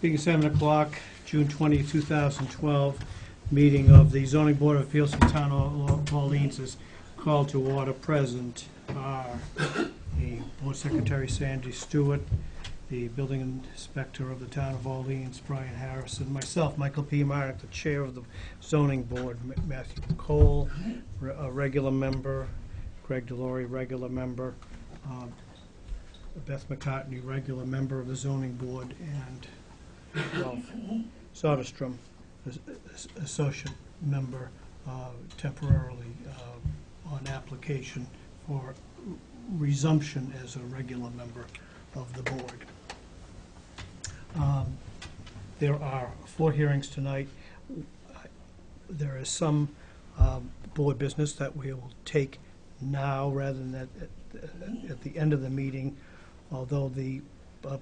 Speaking 7 o'clock, June 20, 2012, meeting of the Zoning Board of Appeals for Town of Orleans is called to order. Present are the Board Secretary Sandy Stewart, the Building Inspector of the Town of Orleans, Brian Harrison, myself, Michael P. Marek, the Chair of the Zoning Board, Matthew Cole, a regular member, Greg Delory, regular member, Beth McCartney, regular member of the Zoning Board, and Ralph Soderstrom, associate member, temporarily on application for resumption as a regular member of the board. There are 4 hearings tonight. There is some board business that we will take now rather than at the end of the meeting, although the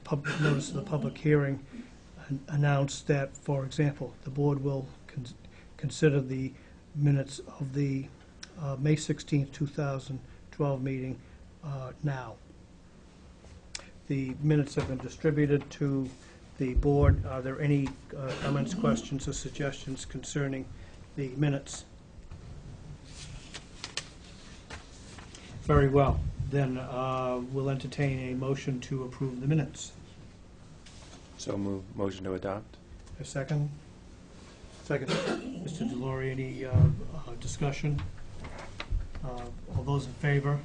public notice of the public hearing announced that, for example, the board will consider the minutes of the May 16th, 2012 meeting now. The minutes have been distributed to the board. Are there any comments, questions, or suggestions concerning the minutes? Very well. Then we'll entertain a motion to approve the minutes. So move. Motion to adopt. A second? Second. Mr. Delory, any discussion? All those in favor?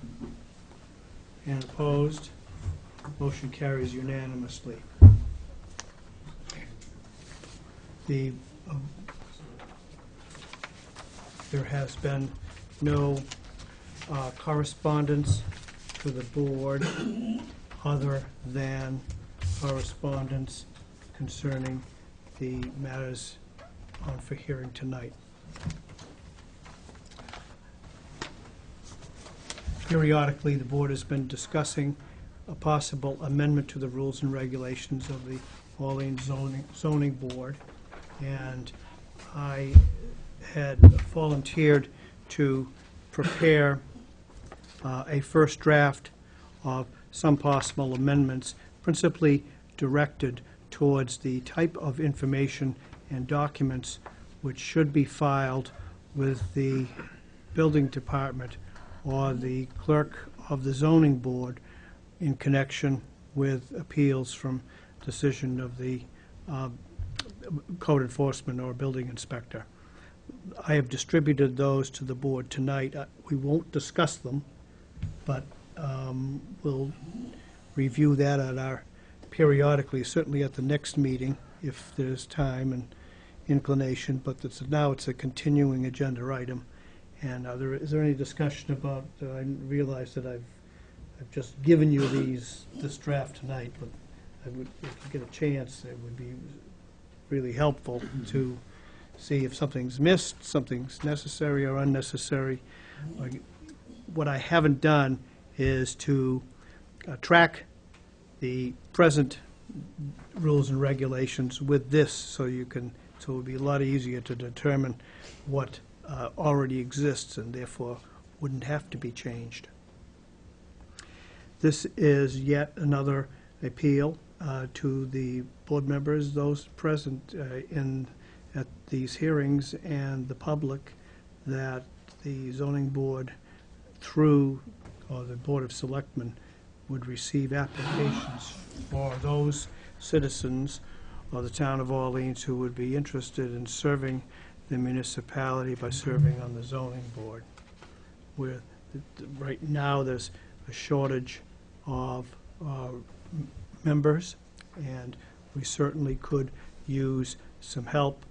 And opposed? Motion carries unanimously. There has been no correspondence to the board other than correspondence concerning the matters on for hearing tonight. Periodically, the board has been discussing a possible amendment to the rules and regulations of the Orleans Zoning Board, and I had volunteered to prepare a first draft of some possible amendments, principally directed towards the type of information and documents which should be filed with the building department or the clerk of the zoning board in connection with appeals from decision of the code enforcement or building inspector. I have distributed those to the board tonight. We won't discuss them, but we'll review that at our periodically, certainly at the next meeting, if there's time and inclination, but now it's a continuing agenda item. And is there any discussion about, I realize that I've just given you this draft tonight, but if you get a chance, it would be really helpful to see if something's missed, something's necessary or unnecessary. What I haven't done is to track the present rules and regulations with this, so it would be a lot easier to determine what already exists and therefore wouldn't have to be changed. This is yet another appeal to the board members, those present at these hearings, and the public, that the zoning board through the Board of Selectmen would receive applications for those citizens of the town of Orleans who would be interested in serving the municipality by serving on the zoning board. Where right now there's a shortage of members, and we certainly could use some help.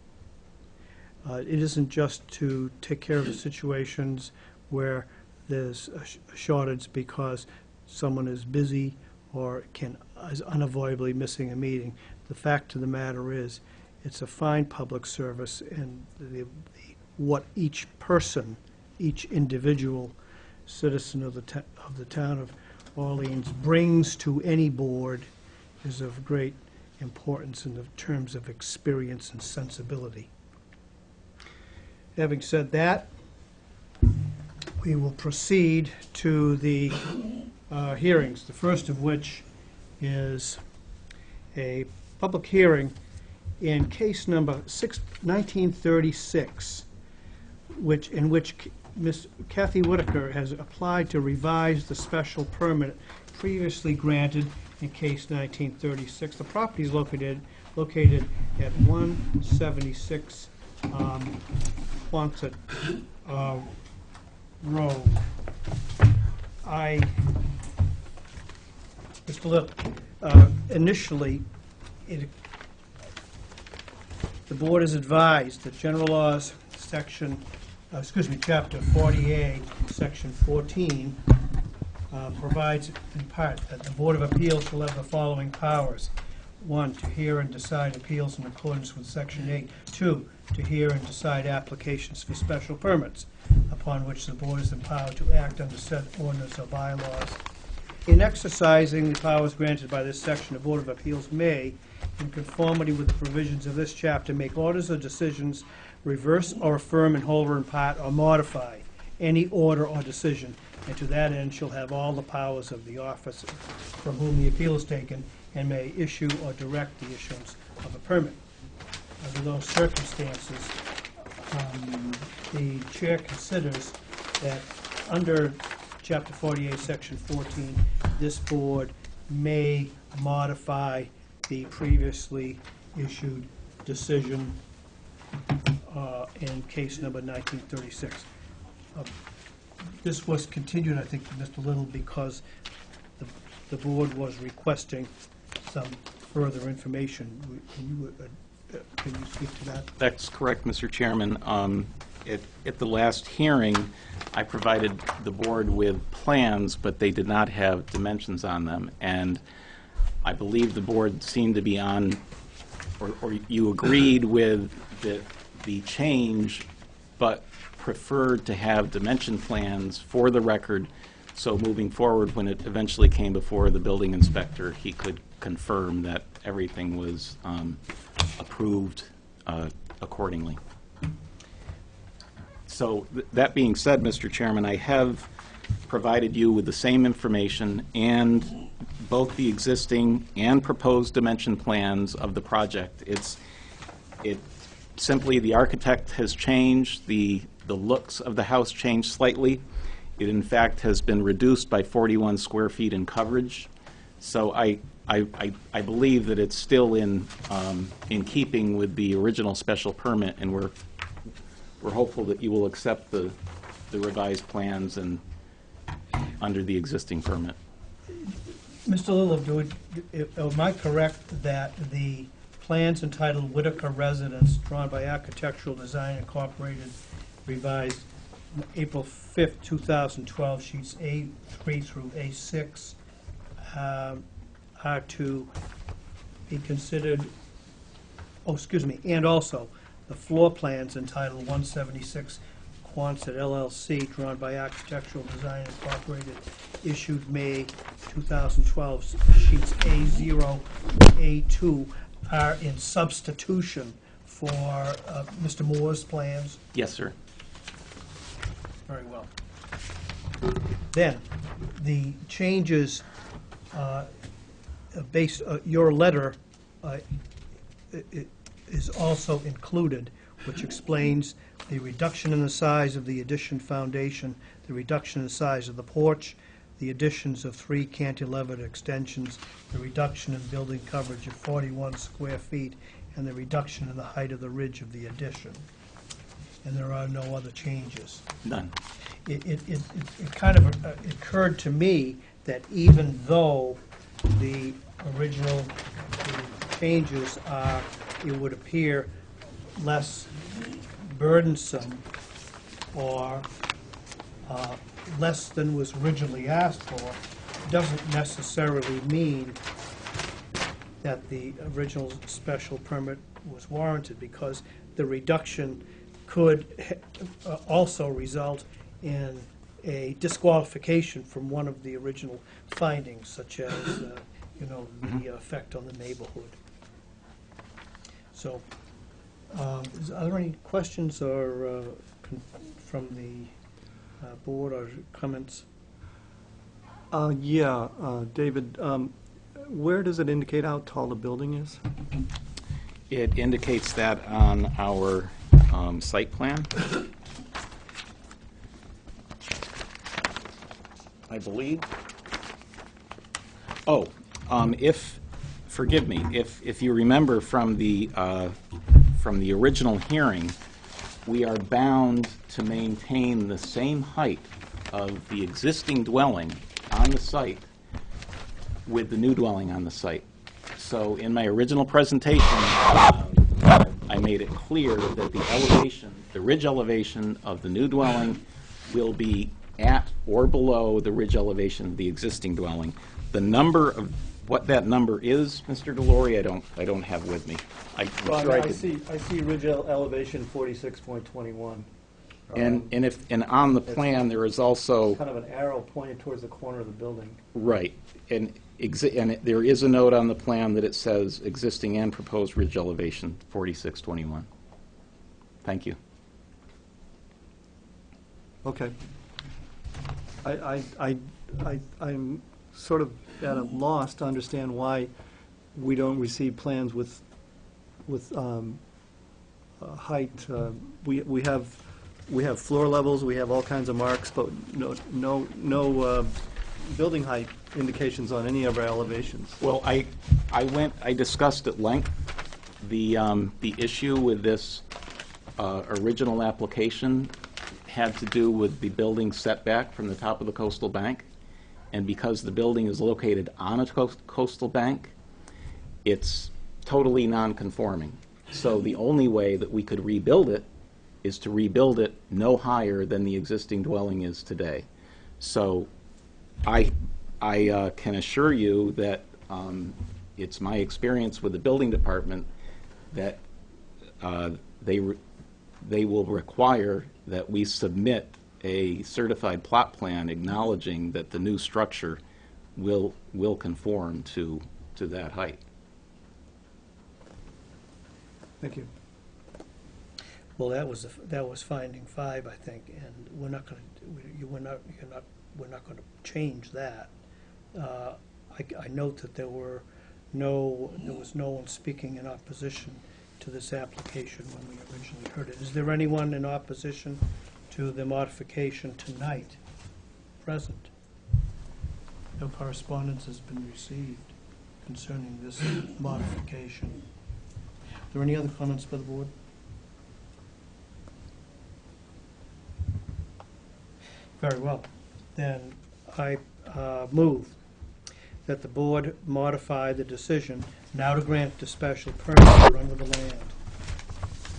It isn't just to take care of the situations where there's a shortage because someone is busy or is unavoidably missing a meeting. The fact of the matter is, it's a fine public service, and what each person, each individual citizen of the town of Orleans brings to any board is of great importance in the terms of experience and sensibility. Having said that, we will proceed to the hearings, the first of which is a public hearing in case number 1936, in which Miss Kathy Whitaker has applied to revise the special permit previously granted in case 1936. The property is located at 176 Quonset Road. Mr. Little, initially, the board is advised that General Laws, Chapter 48, Section 14, provides in part that the Board of Appeals shall have the following powers. 1, to hear and decide appeals in accordance with Section 8. 2, to hear and decide applications for special permits, upon which the board is empowered to act under said ordinance or bylaws. In exercising the powers granted by this section, the Board of Appeals may, in conformity with the provisions of this chapter, make orders or decisions, reverse or affirm in whole or in part, or modify any order or decision, and to that end shall have all the powers of the officer from whom the appeal is taken, and may issue or direct the issuance of a permit. Under those circumstances, the chair considers that under Chapter 48, Section 14, this board may modify the previously issued decision in case number 1936. This was continued, I think, to Mr. Little, because the board was requesting some further information. Can you speak to that? That's correct, Mr. Chairman. At the last hearing, I provided the board with plans, but they did not have dimensions on them. And I believe the board seemed to be on, or you agreed with the change, but preferred to have dimension plans for the record, so moving forward, when it eventually came before the building inspector, he could confirm that everything was approved accordingly. So that being said, Mr. Chairman, I have provided you with the same information and both the existing and proposed dimension plans of the project. Simply, the architect has changed, the looks of the house changed slightly. It in fact has been reduced by 41 square feet in coverage. So I believe that it's still in keeping with the original special permit, and we're hopeful that you will accept the revised plans and under the existing permit. Mr. Little, am I correct that the plans entitled Whitaker Residence, drawn by Architectural Design Incorporated, revised April 5th, 2012, sheets A3 through A6, are to be considered, and also the floor plans entitled 176 Quonset LLC, drawn by Architectural Design Incorporated, issued May 2012, sheets A0 A2, are in substitution for Mr. Moore's plans? Yes, sir. Very well. Then, the changes based, your letter is also included, which explains the reduction in the size of the addition foundation, the reduction in the size of the porch, the additions of 3 cantilevered extensions, the reduction in building coverage of 41 square feet, and the reduction in the height of the ridge of the addition. And there are no other changes. None. It kind of occurred to me that even though the original changes are, it would appear, less burdensome or less than was originally asked for, doesn't necessarily mean that the original special permit was warranted, because the reduction could also result in a disqualification from one of the original findings, such as, the effect on the neighborhood. So, are there any questions or from the board or comments? David, where does it indicate how tall the building is? It indicates that on our site plan. I believe. Oh, forgive me, if you remember from the original hearing, we are bound to maintain the same height of the existing dwelling on the site with the new dwelling on the site. So in my original presentation, I made it clear that the elevation, the ridge elevation of the new dwelling will be at or below the ridge elevation of the existing dwelling. The number of, what that number is, Mr. Delory, I don't have with me. I see ridge elevation 46.21. And on the plan, there is also, Kind of an arrow pointed towards the corner of the building. right, and there is a note on the plan that it says existing and proposed ridge elevation 4621. Thank you. Okay. I'm sort of at a loss to understand why we don't receive plans with height. We have floor levels, we have all kinds of marks, but no building height indications on any of our elevations. Well, I discussed at length the issue with this original application had to do with the building setback from the top of the coastal bank. And because the building is located on a coastal bank, it's totally non-conforming. So the only way that we could rebuild it is to rebuild it no higher than the existing dwelling is today. So I can assure you that it's my experience with the building department that they will require that we submit a certified plot plan acknowledging that the new structure will conform to that height. Thank you. Well, that was finding 5, I think, and we're not going to, we're not going to change that. I note that there was no one speaking in opposition to this application when we originally heard it. Is there anyone in opposition to the modification tonight present? No correspondence has been received concerning this modification. Are there any other comments by the board? Very well. Then I move that the board modify the decision now to grant the special permit to run with the land,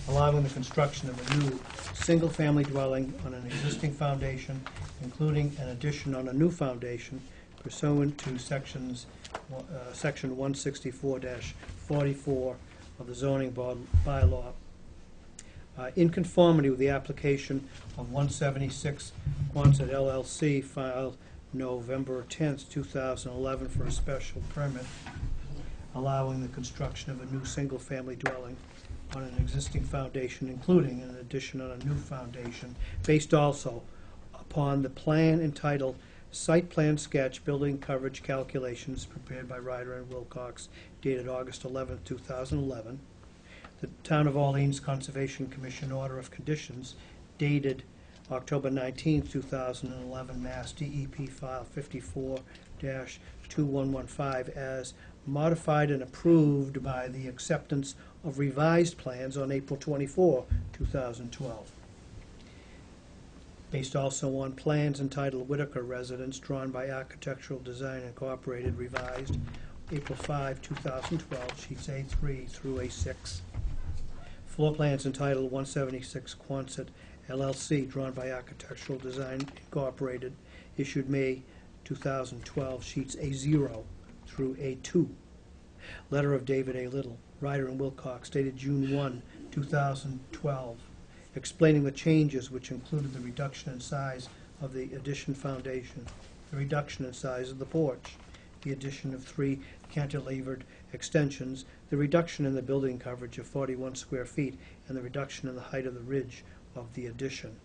allowing the construction of a new single-family dwelling on an existing foundation, including an addition on a new foundation pursuant to section 164-44 of the zoning bylaw, in conformity with the application of 176 Quonset LLC filed November 10th, 2011 for a special permit allowing the construction of a new single-family dwelling on an existing foundation, including an addition on a new foundation, based also upon the plan entitled Site Plan Sketch Building Coverage Calculations prepared by Ryder and Wilcox, dated August 11th, 2011. The Town of Orleans Conservation Commission Order of Conditions dated October 19th, 2011, Mass DEP File 54-2115 as modified and approved by the acceptance of revised plans on April 24, 2012. Based also on plans entitled Whitaker Residence drawn by Architectural Design Incorporated, revised April 5, 2012, sheets A3 through A6. Floor plans entitled 176 Quonset LLC, drawn by Architectural Design Incorporated, issued May 2012, sheets A0 through A2. Letter of David A. Little, Ryder and Wilcox, dated June 1, 2012, explaining the changes which included the reduction in size of the addition foundation, the reduction in size of the porch, the addition of 3 cantilevered extensions, the reduction in the building coverage of 41 square feet, and the reduction in the height of the ridge of the addition.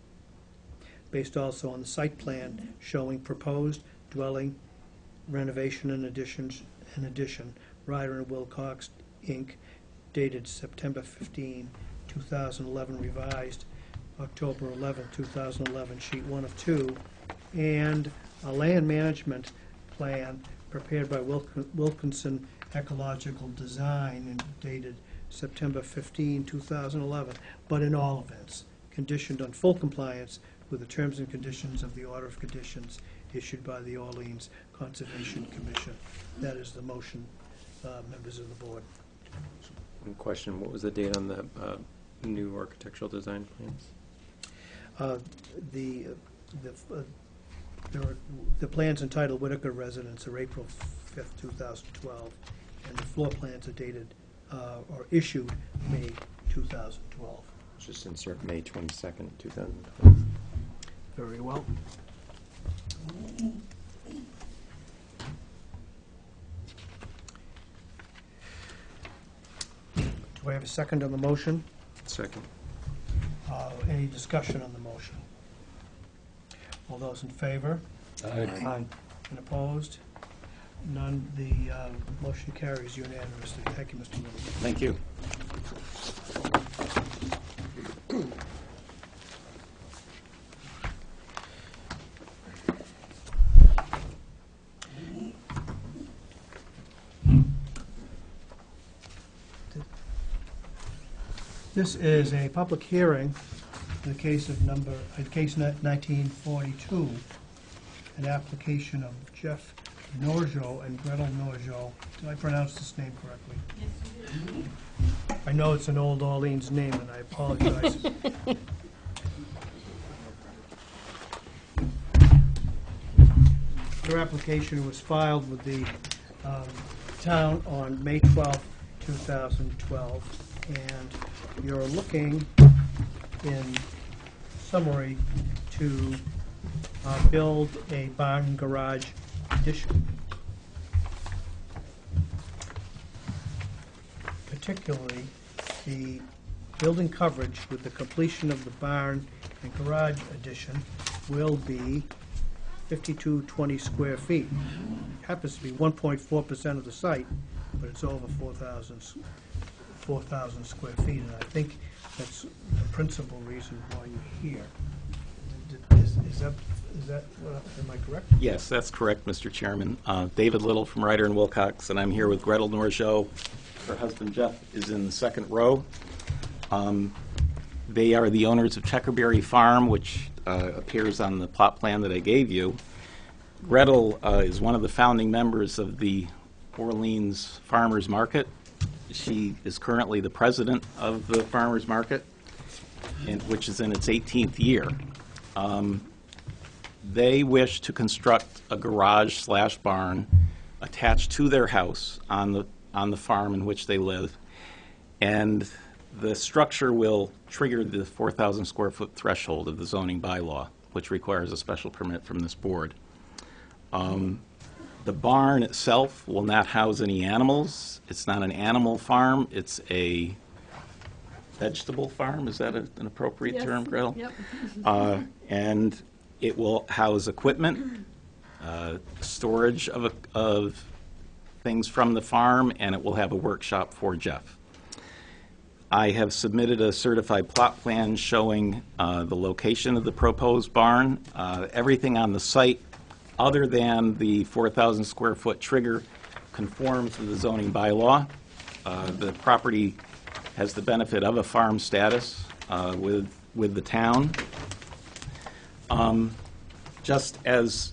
Based also on the site plan showing proposed dwelling renovation and addition, Ryder and Wilcox, Inc., dated September 15, 2011, revised October 11, 2011, sheet 1 of 2, and a land management plan prepared by Wilkinson Ecological Design and dated September 15, 2011, but in all events, conditioned on full compliance with the terms and conditions of the order of conditions issued by the Orleans Conservation Commission. That is the motion, members of the board. One question, what was the date on the new architectural design plans? The plans entitled Whitaker Residence are April 5th, 2012, and the floor plans are dated, or issued May 2012. Just insert May 22nd, 2012. Very well. Do I have a second on the motion? Second. Any discussion on the motion? All those in favor? Aye. And opposed? None. The motion carries unanimously. Thank you, Mr. Little. Thank you. This is a public hearing in the case of case 1942, an application of Jeff Norjo and Gretel Norjo. Did I pronounce this name correctly? Yes, you did. I know it's an old Orleans name, and I apologize. Their application was filed with the town on May 12, 2012, and you're looking, in summary, to build a barn garage addition. Particularly, the building coverage with the completion of the barn and garage addition will be 5220 square feet. Happens to be 1.4% of the site, but it's over 4,000 square feet, and I think that's the principal reason why you're here. Is that, am I correct? Yes, that's correct, Mr. Chairman. David Little from Ryder and Wilcox, and I'm here with Gretel Norjo. Her husband Jeff is in the second row. They are the owners of Checkerberry Farm, which appears on the plot plan that I gave you. Gretel is one of the founding members of the Orleans Farmers Market. She is currently the president of the Farmers Market, which is in its 18th year. They wish to construct a garage/barn attached to their house on the farm in which they live, and the structure will trigger the 4,000 square foot threshold of the zoning bylaw, which requires a special permit from this board. The barn itself will not house any animals. It's not an animal farm. It's a vegetable farm. Is that an appropriate term, Gretel? Yep. And it will house equipment, storage of things from the farm, and it will have a workshop for Jeff. I have submitted a certified plot plan showing the location of the proposed barn. Everything on the site, other than the 4,000 square foot trigger, conforms with the zoning bylaw. The property has the benefit of a farm status with the town. Just as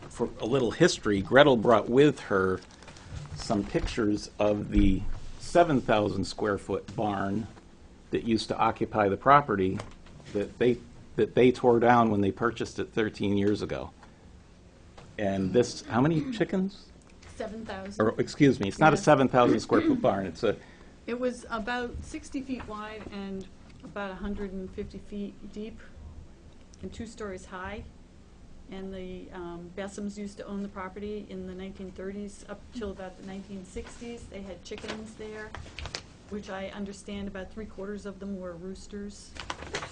for a little history, Gretel brought with her some pictures of the 7,000 square foot barn that used to occupy the property that they tore down when they purchased it 13 years ago. And this, how many chickens? 7,000. Or, excuse me, it's not a Yeah. 7,000 square foot barn, it's a, It was about 60 feet wide and about 150 feet deep and 2 stories high. And the Bessams used to own the property in the 1930s up till about the 1960s. They had chickens there, which I understand about 3/4 of them were roosters.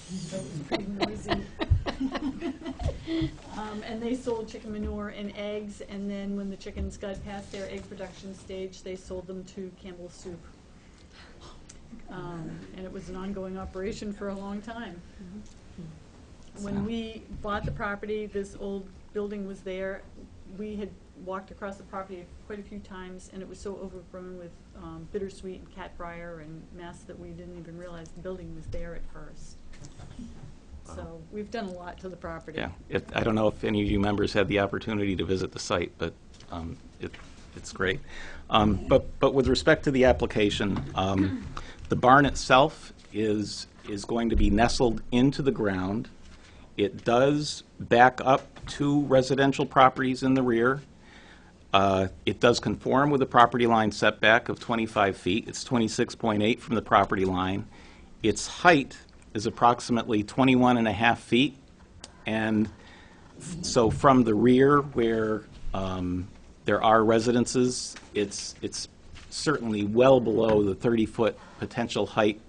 So it was pretty noisy. And they sold chicken manure and eggs, and then when the chickens got past their egg production stage, they sold them to Campbell's Soup. it was an ongoing operation for a long time. When we bought the property, this old building was there. We had walked across the property quite a few times, and it was so overgrown with bittersweet and catbrier and mess that we didn't even realize the building was there at first. So we've done a lot to the property. Yeah, I don't know if any of you members had the opportunity to visit the site, but it's great. But with respect to the application, the barn itself is going to be nestled into the ground. It does back up to residential properties in the rear. It does conform with the property line setback of 25 feet. It's 26.8 from the property line. Its height is approximately 21.5 feet. And so from the rear where there are residences, it's certainly well below the 30-foot potential height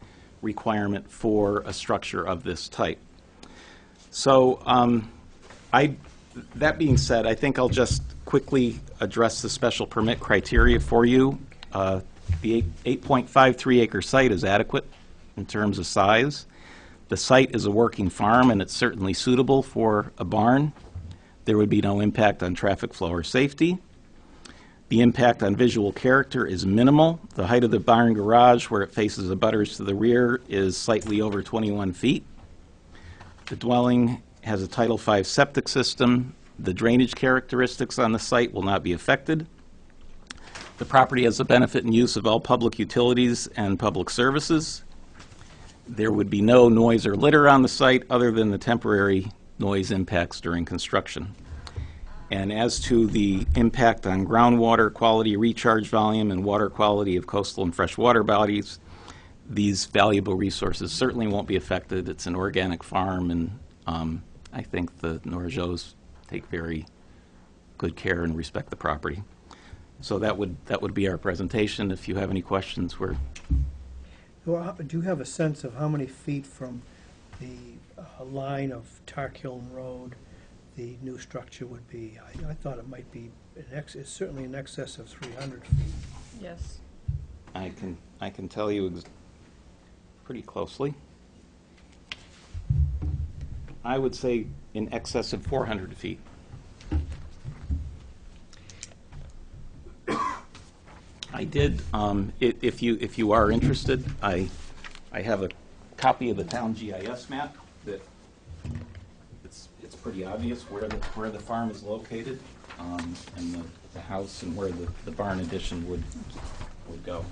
requirement for a structure of this type. So that being said, I think I'll just quickly address the special permit criteria for you. The 8.53 acre site is adequate in terms of size. The site is a working farm, and it's certainly suitable for a barn. There would be no impact on traffic flow or safety. The impact on visual character is minimal. The height of the barn garage, where it faces the abutters to the rear, is slightly over 21 feet. The dwelling has a Title V septic system. The drainage characteristics on the site will not be affected. The property has the benefit and use of all public utilities and public services. There would be no noise or litter on the site other than the temporary noise impacts during construction. And as to the impact on groundwater quality, recharge volume, and water quality of coastal and freshwater bodies, these valuable resources certainly won't be affected. It's an organic farm, and I think the Norgeaus take very good care and respect the property. So that would be our presentation. If you have any questions, we're... Well, do you have a sense of how many feet from the line of Tarkiln Road the new structure would be? I thought it might be, it's certainly in excess of 300 feet. Yes. I can tell you pretty closely. I would say in excess of 400 feet. I did, if you are interested, I have a copy of the town GIS map that it's pretty obvious where the farm is located, and the house and where the barn addition would go.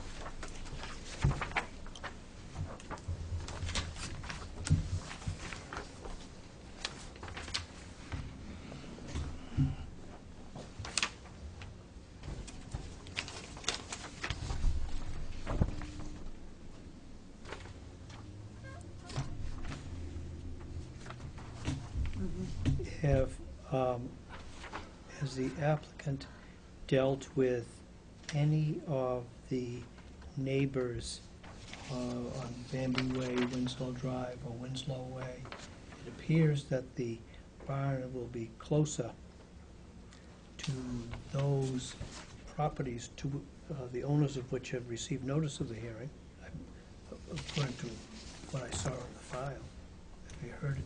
Has the applicant dealt with any of the neighbors on Bambi Way, Winslow Drive, or Winslow Way? It appears that the barn will be closer to those properties, to the owners of which have received notice of the hearing, according to what I saw in the file. Have you heard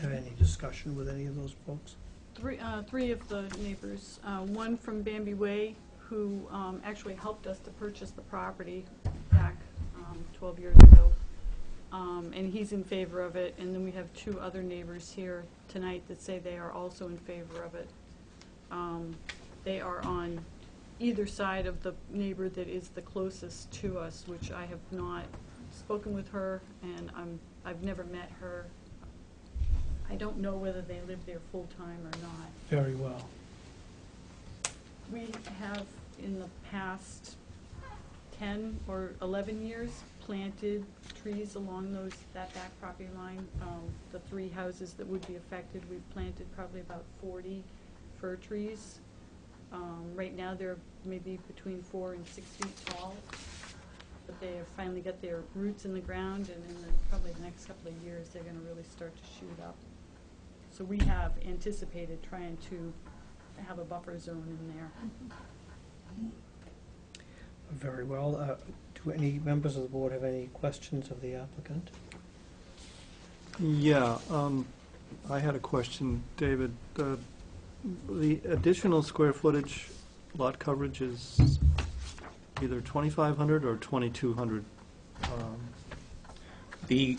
have any discussion with any of those folks? Three of the neighbors, one from Bambi Way, who actually helped us to purchase the property back 12 years ago, and he's in favor of it. And then we have two other neighbors here tonight that say they are also in favor of it. They are on either side of the neighbor that is the closest to us, which I have not spoken with her, and I've never met her. I don't know whether they live there full-time or not. Very well. We have, in the past 10 or 11 years, planted trees along that back property line. The three houses that would be affected, we've planted probably about 40 fir trees. Right now, they're maybe between 4 and 6 feet tall, but they have finally got their roots in the ground, and in probably the next couple of years, they're going to really start to shoot up. So we have anticipated trying to have a buffer zone in there. Very well. Do Do any members of the board have any questions of the applicant? Yeah, I had a question, David. The additional square footage lot coverage is either 2,500 or 2,200. The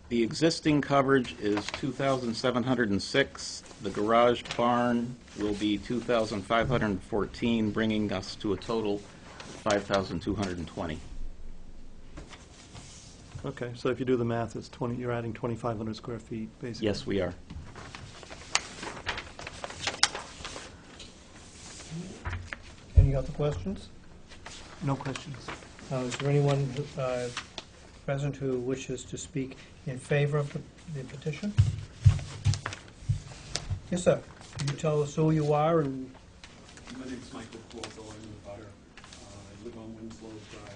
existing coverage is 2,706. The garage barn will be 2,514, bringing us to a total of 5,220. Okay, so if you do the math, it's 20, you're adding 2,500 square feet, basically. Yes, we are. Any other questions? No questions. Is there anyone present who wishes to speak in favor of the petition? Yes, sir. Can you tell us who you are and... My name's Michael Cuoco, I'm in the butter. I live on Winslow Drive.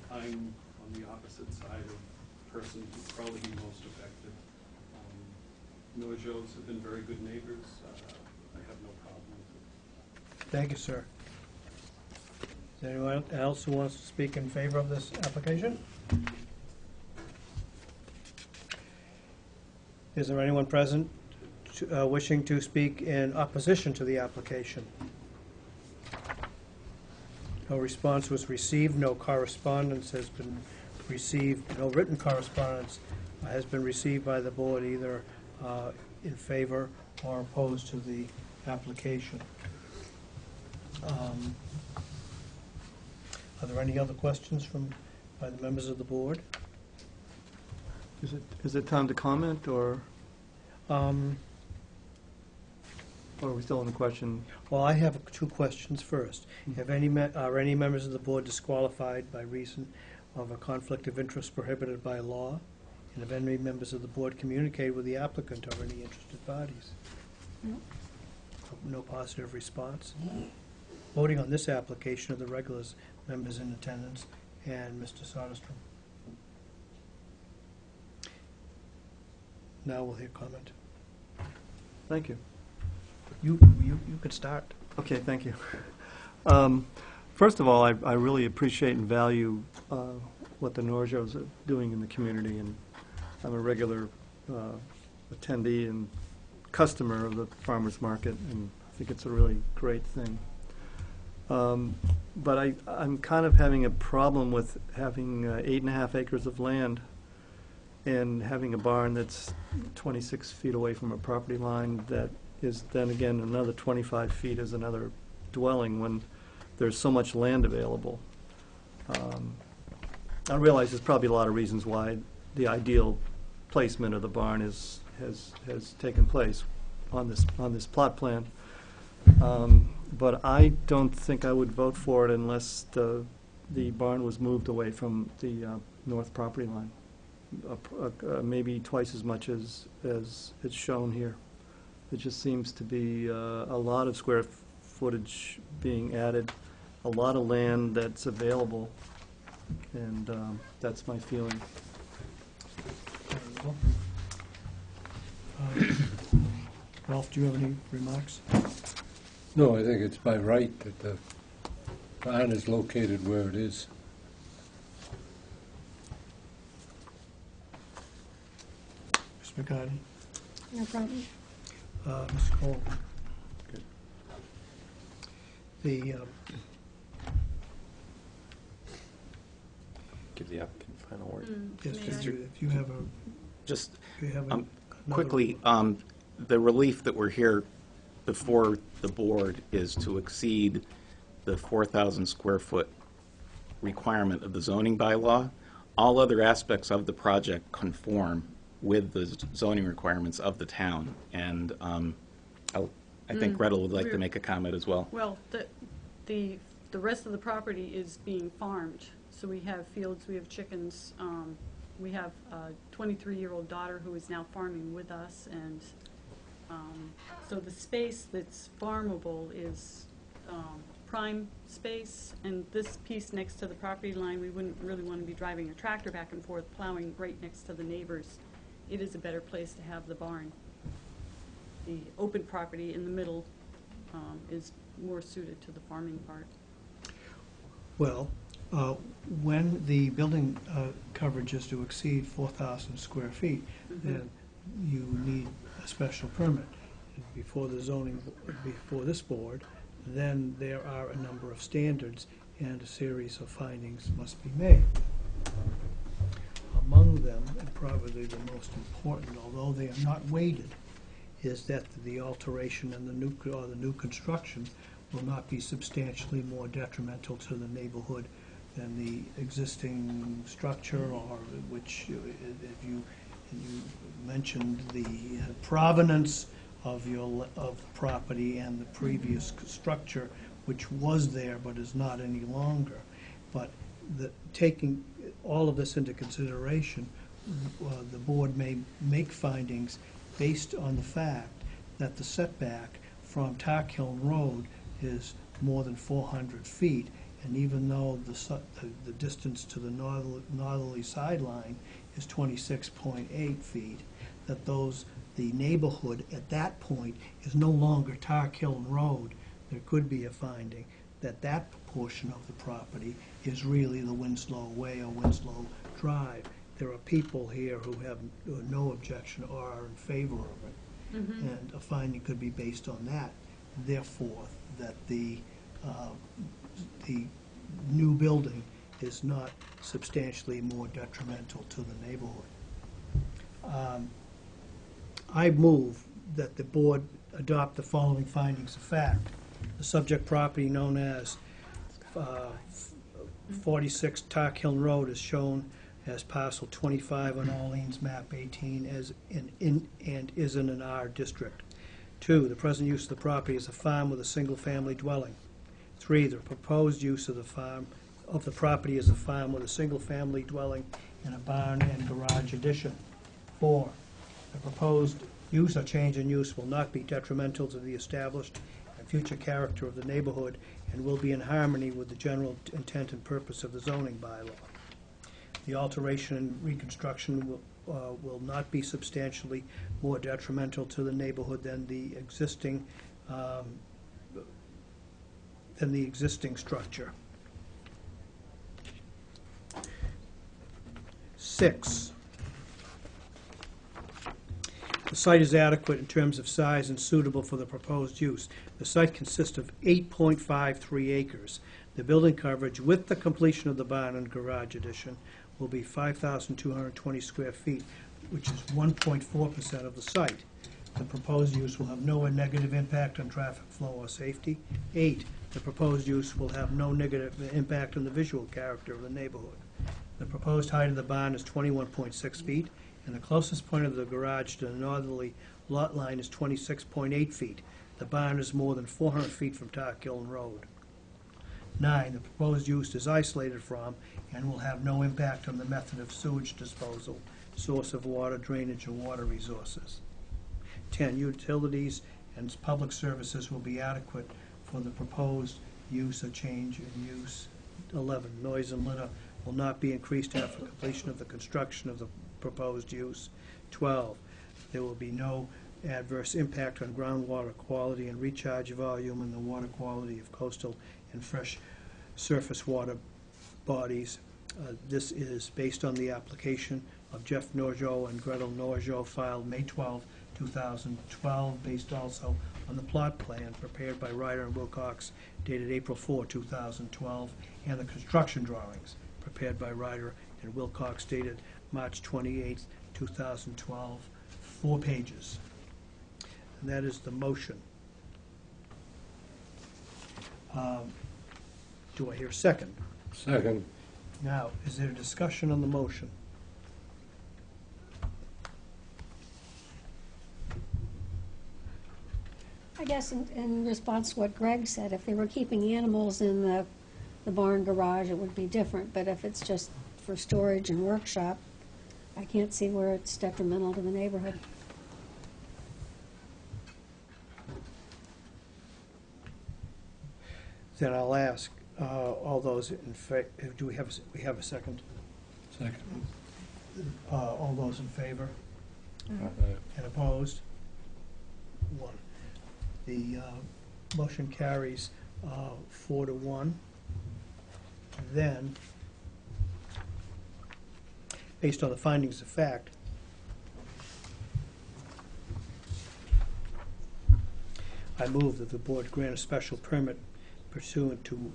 I'm on the opposite side of the person who'd probably be most affected. Norjos have been very good neighbors. I have no problem with it. Thank you, sir. Is there anyone else who wants to speak in favor of this application? Is there anyone present wishing to speak in opposition to the application? No response was received, no correspondence has been received, no written correspondence has been received by the board either in favor or opposed to the application. Are there any other questions by the members of the board? Is it time to comment, or are we still on the question? Well, I have two questions first. Are any members of the board disqualified by reason of a conflict of interest prohibited by law? And have any members of the board communicated with the applicant or any interested parties? No. No positive response. Voting on this application are the regular members in attendance and Mr. Soderstrom. Now we'll hear comment. Thank you. You could start. Okay, thank you. First of all, I really appreciate and value what the Norjos are doing in the community, and I'm a regular attendee and customer of the farmers market, and I think it's a really great thing. But I'm kind of having a problem with having 8.5 acres of land and having a barn that's 26 feet away from a property line that is then again another 25 feet as another dwelling when there's so much land available. I realize there's probably a lot of reasons why the ideal placement of the barn has taken place on this plot plan. But I don't think I would vote for it unless the barn was moved away from the north property line, maybe twice as much as it's shown here. It just seems to be a lot of square footage being added, a lot of land that's available, and that's my feeling. Ralph, do you have any remarks? No, I think it's by right that the barn is located where it is. Mr. McCarty? No problem. Mr. Cole? Good. The, Give the applicant final word. yes, May I? if you have a, Just if you have another... quickly, the relief that we're here before the board is to exceed the 4,000 square foot requirement of the zoning bylaw. All other aspects of the project conform with the zoning requirements of the town. And I think Gretel would like to make a comment as well. Well, the rest of the property is being farmed. So we have fields, we have chickens. We have a 23-year-old daughter who is now farming with us, and so the space that's farmable is prime space, and this piece next to the property line, we wouldn't really want to be driving a tractor back and forth, plowing right next to the neighbors. It is a better place to have the barn. The open property in the middle is more suited to the farming part. Well, when the building coverage is to exceed 4,000 square feet, then you need a special permit before the zoning, before this board. Then there are a number of standards and a series of findings must be made. Among them, and probably the most important, although they are not weighted, is that the alteration and the new construction will not be substantially more detrimental to the neighborhood than the existing structure, or which, if you mentioned the provenance of property and the previous structure, which was there but is not any longer. But taking all of this into consideration, the board may make findings based on the fact that the setback from Tark Hill Road is more than 400 feet, and even though the distance to the northerly sideline is 26.8 feet, that the neighborhood at that point is no longer Tark Hill Road. There could be a finding that that portion of the property is really the Winslow Way or Winslow Drive. There are people here who have no objection or are in favor of it, and a finding could be based on that. Therefore, that the new building is not substantially more detrimental to the neighborhood. I move that the board adopt the following findings of fact. The subject property known as 46 Tark Hill Road is shown as parcel 25 on Orleans map 18 and is in an R district. 2, the present use of the property is a farm with a single-family dwelling. 3, the proposed use of the property is a farm with a single-family dwelling and a barn and garage addition. 4, the proposed use or change in use will not be detrimental to the established and future character of the neighborhood and will be in harmony with the general intent and purpose of the zoning bylaw. The alteration and reconstruction will not be substantially more detrimental to the neighborhood than the existing structure. 6, the site is adequate in terms of size and suitable for the proposed use. The site consists of 8.53 acres. The building coverage with the completion of the barn and garage addition will be 5,220 square feet, which is 1.4% of the site. The proposed use will have no negative impact on traffic flow or safety. 8, the proposed use will have no negative impact on the visual character of the neighborhood. The proposed height of the barn is 21.6 feet, and the closest point of the garage to the northerly lot line is 26.8 feet. The barn is more than 400 feet from Tark Hill Road. 9, the proposed use is isolated from and will have no impact on the method of sewage disposal, source of water, drainage, or water resources. 10, utilities and public services will be adequate for the proposed use or change in use. 11, noise and litter will not be increased after completion of the construction of the proposed use. 12, there will be no adverse impact on groundwater quality and recharge volume and the water quality of coastal and fresh surface water bodies. This is based on the application of Jeff Norjo and Gretel Norjo filed May 12, 2012, based also on the plot plan prepared by Ryder and Wilcox dated April 4, 2012, and the construction drawings prepared by Ryder and Wilcox dated March 28, 2012, 4 pages. And that is the motion. Do I hear a second? Second. Now, is there a discussion on the motion? I guess in response to what Greg said, if they were keeping animals in the barn garage, it would be different. But if it's just for storage and workshop, I can't see where it's detrimental to the neighborhood. Then I'll ask all those in favor. Do we have a second? Second. All those in favor Aye. and opposed? 1. The motion carries 4 to 1. then, based on the findings of fact, I move that the board grant a special permit pursuant to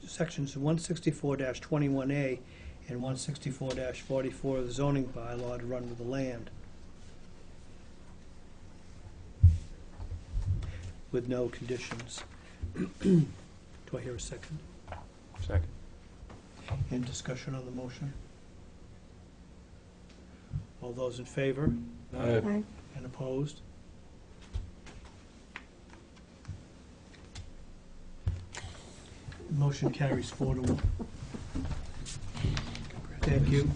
sections 164-21A and 164-44 of the zoning bylaw to run with the land, with no conditions. Do I hear a second? Second. Any discussion on the motion? All those in favor Aye. and opposed? Motion carries 4-1. Thank you.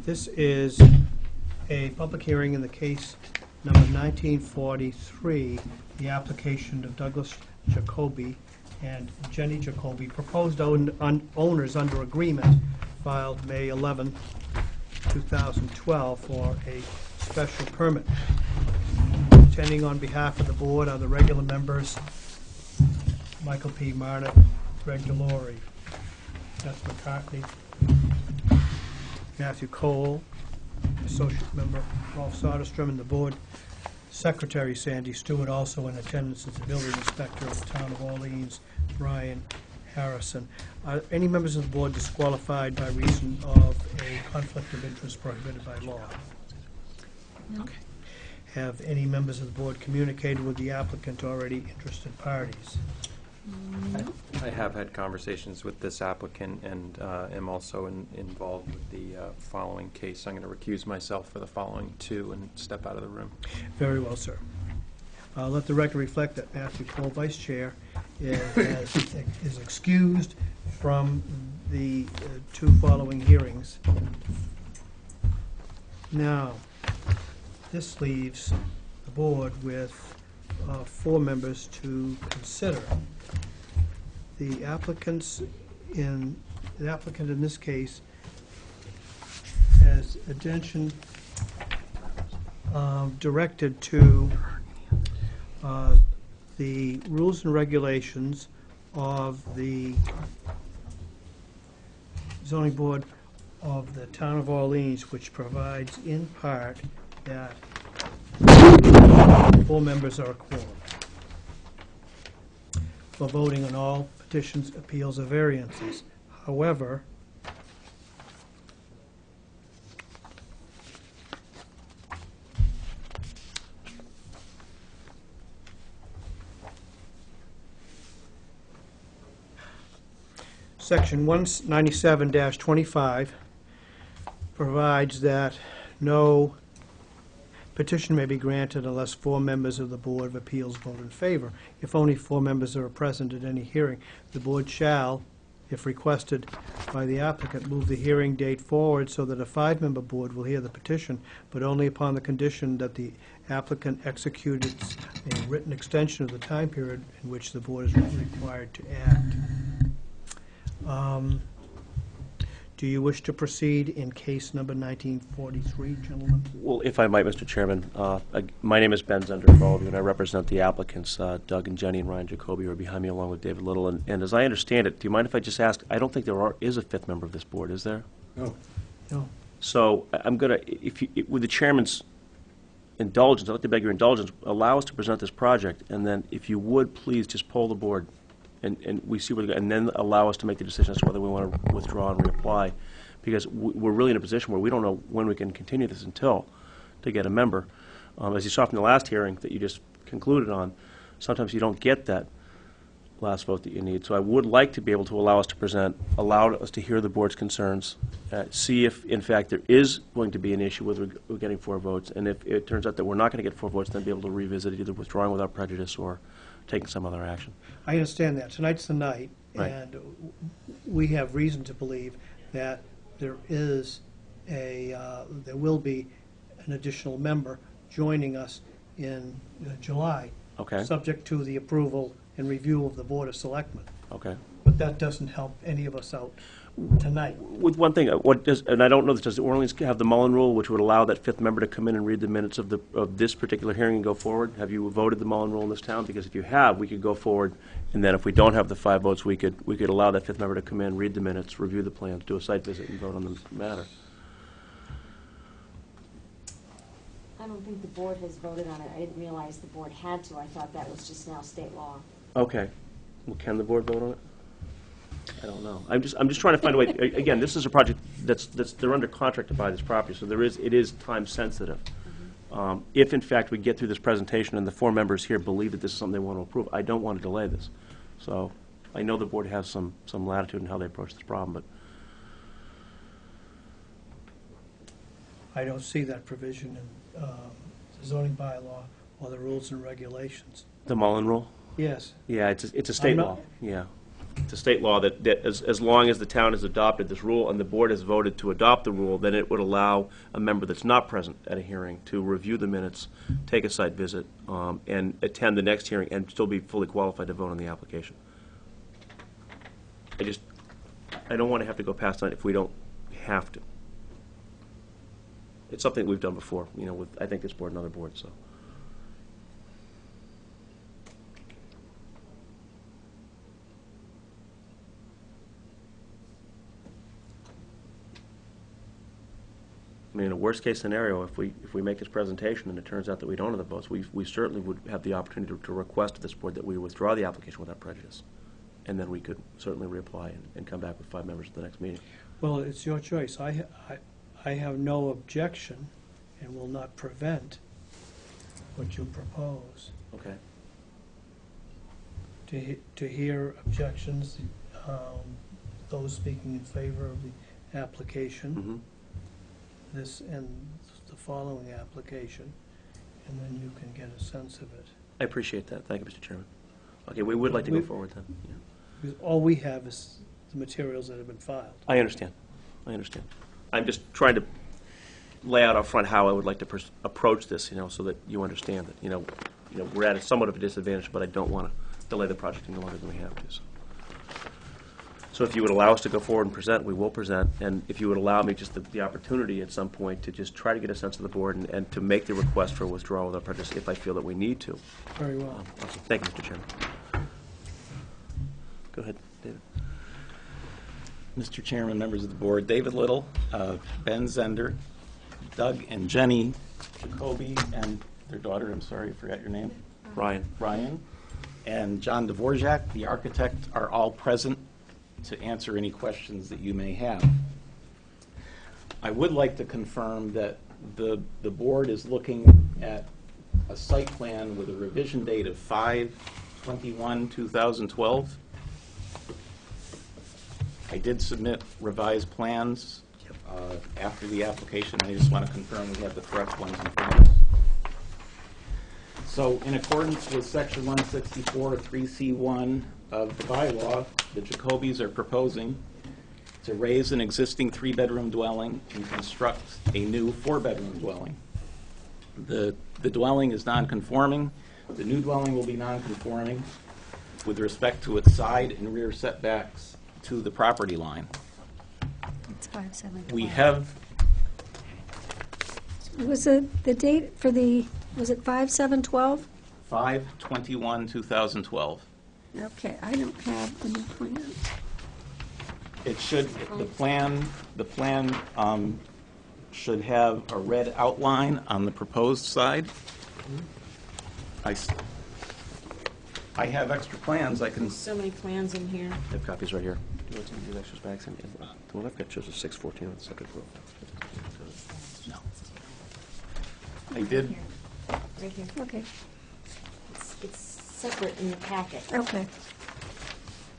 This is a public hearing in the case number 1943, the application of Douglas Jacoby and Jenny Jacoby, proposed owners under agreement, filed May 11, 2012, for a special permit. Attending on behalf of the board are the regular members, Michael P. Marnick, Greg Delory, Beth McCartney, Matthew Cole, Associate Member Rolf Soderstrom, and the Board Secretary Sandy Stewart. Also in attendance is the Building Inspector of the Town of Orleans, Brian Harrison. Are any members of the Board disqualified by reason of a conflict of interest prohibited by law? No. Have any members of the Board communicated with the applicant or already interested parties? I have had conversations with this applicant and am also involved with the following case. I'm going to recuse myself for the following two and step out of the room. Very well, sir. Let the record reflect that Matthew Cole, Vice Chair, is excused from the two following hearings. Now, this leaves the board with 4 members to consider. The applicant in this case has attention directed to the rules and regulations of the zoning board of the Town of Orleans, which provides in part that 4 members are a quorum for voting on all petitions, appeals, or variances. However, Section 197-25 provides that no petition may be granted unless 4 members of the Board of Appeals vote in favor. If only 4 members are present at any hearing, the board shall, if requested by the applicant, move the hearing date forward so that a 5-member board will hear the petition, but only upon the condition that the applicant executed a written extension of the time period in which the board is required to act. Do you wish to proceed in case number 1943, gentlemen? Well, if I might, Mr. Chairman, my name is Ben Zender, for all of you, and I represent the applicants, Doug and Jenny and Ryan Jacoby, who are behind me, along with David Little. And as I understand it, do you mind if I just ask, I don't think there is a 5th member of this board, is there? No. No. So I'm going to, with the chairman's indulgence, I'd like to beg your indulgence, allow us to present this project, and then if you would, please just poll the board, and we see where, and then allow us to make the decision as to whether we want to withdraw and reapply, because we're really in a position where we don't know when we can continue this until to get a member. As you saw from the last hearing that you just concluded on, sometimes you don't get that last vote that you need. So I would like to be able to allow us to present, allow us to hear the board's concerns, see if, in fact, there is going to be an issue with we're getting 4 votes, and if it turns out that we're not going to get 4 votes, then be able to revisit it, either withdrawing without prejudice or taking some other action. I understand that. Tonight's the night, Right. and we have reason to believe that there will be an additional member joining us in July, Okay. subject to the approval and review of the Board of Selectmen. Okay. But that doesn't help any of us out. tonight. With one thing, and I don't know, does Orleans have the Mullen Rule, which would allow that fifth member to come in and read the minutes of this particular hearing and go forward? Have you voted the Mullen Rule in this town? Because if you have, we could go forward, and then if we don't have the 5 votes, we could allow that fifth member to come in, read the minutes, review the plans, do a site visit, and vote on the matter. I don't think the board has voted on it. I didn't realize the board had to. I thought that was just now state law. Okay. Well, can the board vote on it? I don't know. I'm just trying to find a way. Again, this is a project they're under contract to buy this property, so it is time sensitive. If in fact we get through this presentation and the 4 members here believe that this is something they want to approve, I don't want to delay this. So I know the board has some latitude in how they approach this problem, but I don't see that provision in the zoning bylaw or the rules and regulations. the Mullen Rule. Yes. Yeah, it's a state I'm not- law. Yeah, it's a state law that as long as the town has adopted this rule and the board has voted to adopt the rule, then it would allow a member that's not present at a hearing to review the minutes, take a site visit, and attend the next hearing and still be fully qualified to vote on the application. I don't want to have to go past that if we don't have to. It's something we've done before, with, I think, this board and other boards, so. I mean, in a worst-case scenario, if we make this presentation and it turns out that we don't have the votes, we certainly would have the opportunity to request to this board that we withdraw the application without prejudice. And then we could certainly reapply and come back with 5 members at the next meeting. Well, it's your choice. I have no objection and will not prevent what you propose. Okay. To hear objections, those speaking in favor of the application, Mm-hmm. this and the following application, and then you can get a sense of it. I appreciate that. Thank you, Mr. Chairman. Okay, we would like to go forward then. Yeah. Because all we have is the materials that have been filed. I understand. I'm just trying to lay out up front how I would like to approach this, so that you understand that, we're at somewhat of a disadvantage, but I don't want to delay the project any longer than we have to. So if you would allow us to go forward and present, we will present. And if you would allow me just the opportunity at some point to just try to get a sense of the board and to make the request for withdrawal without prejudice if I feel that we need to. Very well. Okay. Thank you, Mr. Chairman. Go ahead, David. Mr. Chairman, members of the board, David Little, Ben Zender, Doug and Jenny Jacoby, and their daughter, I'm sorry, I forgot your name. Ryan, and John Dvorak, the architect, are all present to answer any questions that you may have. I would like to confirm that the board is looking at a site plan with a revision date of 5/21/2012. I did submit revised plans after the application. I just want to confirm we have the correct ones in front of us. So in accordance with section 164 3C1 of the bylaw, the Jacobys are proposing to raise an existing 3-bedroom dwelling and construct a new 4-bedroom dwelling. The dwelling is non-conforming. The new dwelling will be non-conforming with respect to its side and rear setbacks to the property line. It's 5/7/12. We have, Was the date for was it 5/7/12? 5/21/2012. Okay, I don't have the new plans. It should, the plan should have a red outline on the proposed side. I have extra plans, I can, So many plans in here. I have copies right here. Do you want some of these extras back? The one I've got shows a 614 on the subject road. no. I did, Right here. Okay, It's separate in the packet. okay.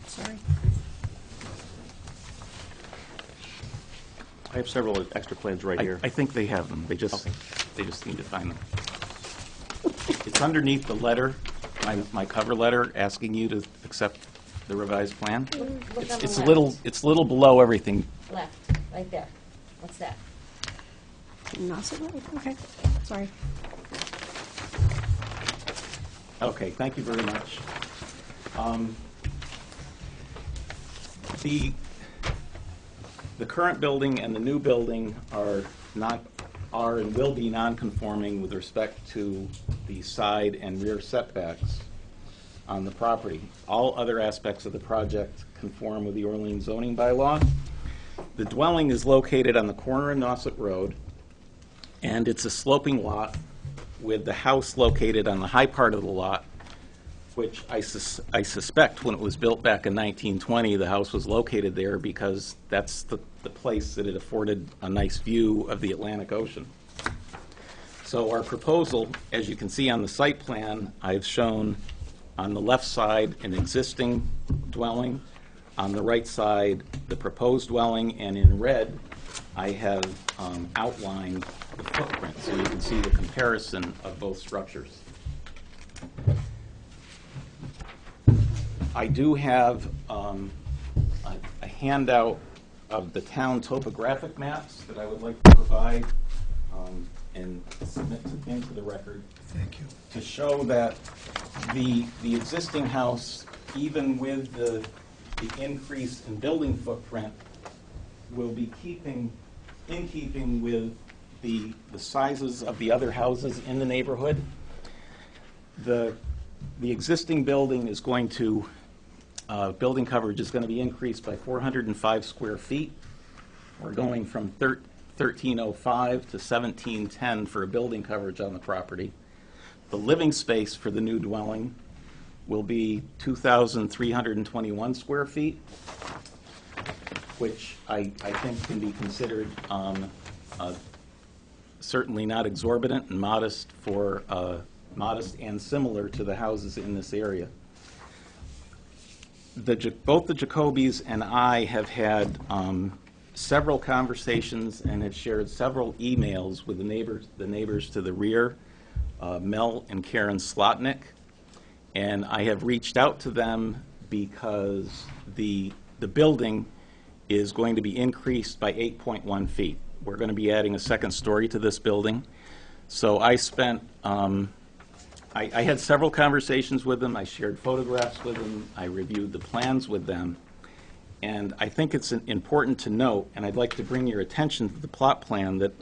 Sorry. I have several extra plans right here. I think they have them, they just need to find them. It's underneath the letter, my cover letter, asking you to accept the revised plan. Look on the It's left. it's a little below everything. Left, right there. What's that? Not so well. Okay, sorry. Okay, thank you very The current building and the new building are and will be non-conforming with respect to the side and rear setbacks on the property. All other aspects of the project conform with the Orleans zoning bylaw. The dwelling is located on the corner of Nauset Road, and it's a sloping lot with the house located on the high part of the lot, which I suspect when it was built back in 1920, the house was located there because that's the place that it afforded a nice view of the Atlantic Ocean. So our proposal, as you can see on the site plan, I've shown on the left side an existing dwelling, on the right side the proposed dwelling, and in red I have outlined the footprint so you can see the comparison of both structures. I do have a handout of the town topographic maps that I would like to provide and submit into the record. Thank you. To show that the existing house, even with the increase in building footprint, will be in keeping with the sizes of the other houses in the neighborhood. The existing building is going to building coverage is going to be increased by 405 square feet. We're going from 1305 to 1710 for a building coverage on the property. The living space for the new dwelling will be 2,321 square feet, which I think can be considered certainly not exorbitant and modest and similar to the houses in this area. Both the Jacobys and I have had several conversations and have shared several emails with the neighbors to the rear, Mel and Karen Slotnick, and I have reached out to them because the building is going to be increased by 8.1 feet. We're going to be adding a second story to this building. So I spent I had several conversations with them. I shared photographs with them. I reviewed the plans with them. And I think it's important to note, and I'd like to bring your attention to the plot plan, that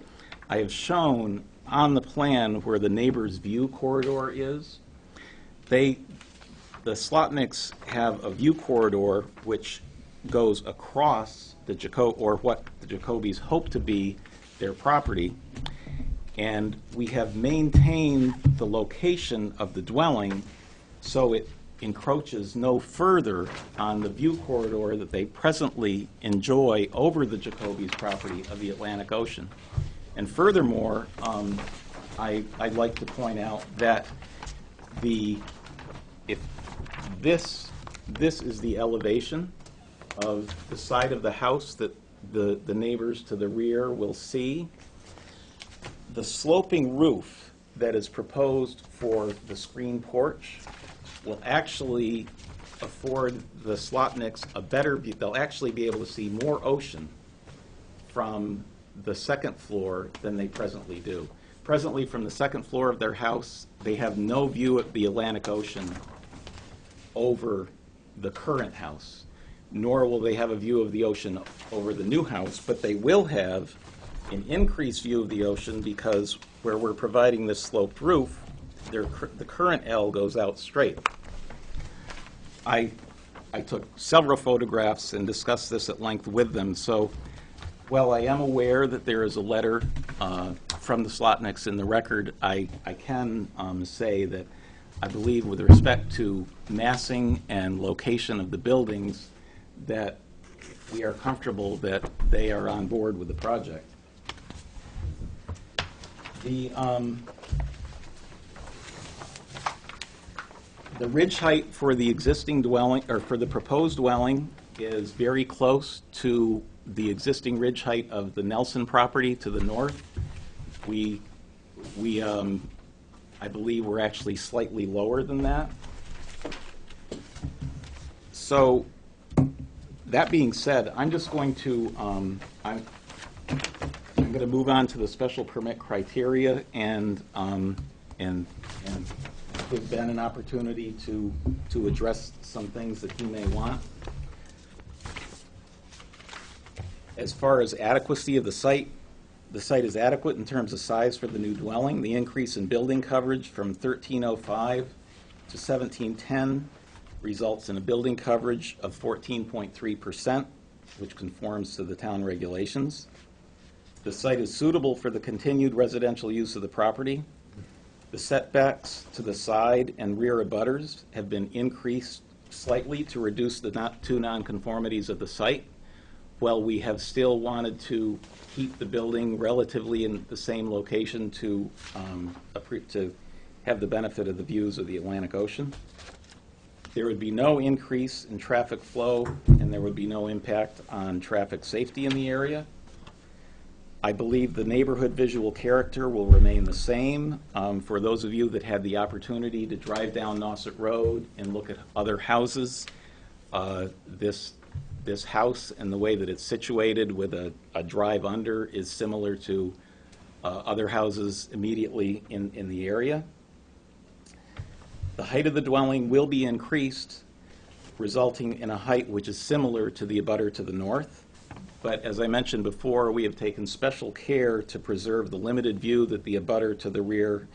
I have shown on the plan where the neighbor's view corridor is. The Slotnicks have a view corridor which goes across what the Jacobys hope to be their property. And we have maintained the location of the dwelling so it encroaches no further on the view corridor that they presently enjoy over the Jacobys' property of the Atlantic Ocean. And furthermore, I'd like to point out that if this is the elevation of the side of the house that the neighbors to the rear will see. The sloping roof that is proposed for the screen porch will actually afford the Slotnicks a better view. They'll actually be able to see more ocean from the second floor than they presently do. Presently, from the second floor of their house, they have no view of the Atlantic Ocean over the current house, nor will they have a view of the ocean over the new house, but they will have an increased view of the ocean because where we're providing this sloped roof, the current L goes out straight. I took several photographs and discussed this at length with them, so while I am aware that there is a letter from the Slotnicks in the record, I can say that I believe with respect to massing and location of the buildings that we are comfortable that they are on board with the project. The ridge height for the existing dwelling, or for the proposed dwelling, is very close to the existing ridge height of the Nelson property to the north. I believe we're actually slightly lower than that. So, that being said, I'm just going to I'm going to move on to the special permit criteria and give Ben an opportunity to address some things that he may want. As far as adequacy of the site is adequate in terms of size for the new dwelling. The increase in building coverage from 1305 to 1710 results in a building coverage of 14.3%, which conforms to the town regulations. The site is suitable for the continued residential use of the property. The setbacks to the side and rear abutters have been increased slightly to reduce the two nonconformities of the site, while we have still wanted to keep the building relatively in the same location to have the benefit of the views of the Atlantic Ocean. There would be no increase in traffic flow, and there would be no impact on traffic safety in the area. I believe the neighborhood visual character will remain the same. For those of you that had the opportunity to drive down Nauset Road and look at other houses, this house and the way that it's situated with a drive under is similar to other houses immediately in the area. The height of the dwelling will be increased, resulting in a height which is similar to the abutter to the north. But as I mentioned before, we have taken special care to preserve the limited view that the abutter to the rear,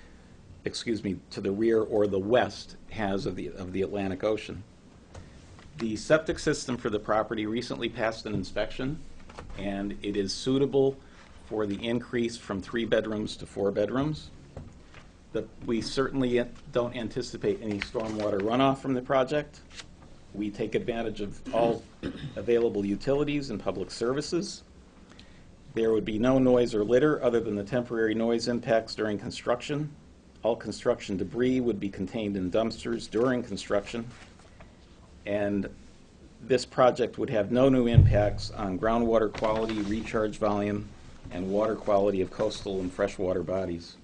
to the rear or the west has of the Atlantic Ocean. The septic system for the property recently passed an inspection, and it is suitable for the increase from 3 bedrooms to 4 bedrooms. We certainly don't anticipate any stormwater runoff from the project. We take advantage of all available utilities and public services. There would be no noise or litter other than the temporary noise impacts during construction. All construction debris would be contained in dumpsters during construction. And this project would have no new impacts on groundwater quality, recharge volume, and water quality of coastal and freshwater bodies.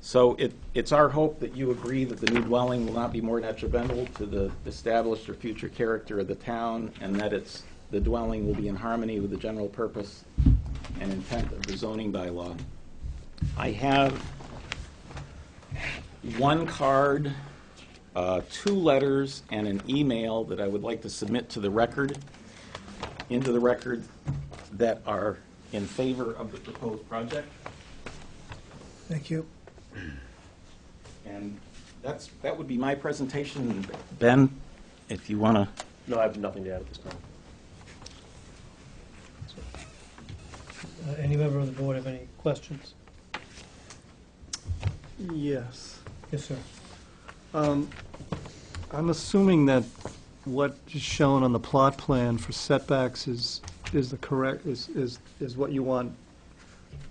So it's our hope that you agree that the new dwelling will not be more detrimental to the established or future character of the town, and that the dwelling will be in harmony with the general purpose and intent of the zoning bylaw. I have 1 card, 2 letters, and an email that I would like to submit to the record, that are in favor of the proposed project. Thank you. And that would be my presentation. Ben, if you want to. No, I have nothing to add at this time. Any member of the board have any questions? Yes. Yes, sir. I'm assuming that what is shown on the plot plan for setbacks is what you want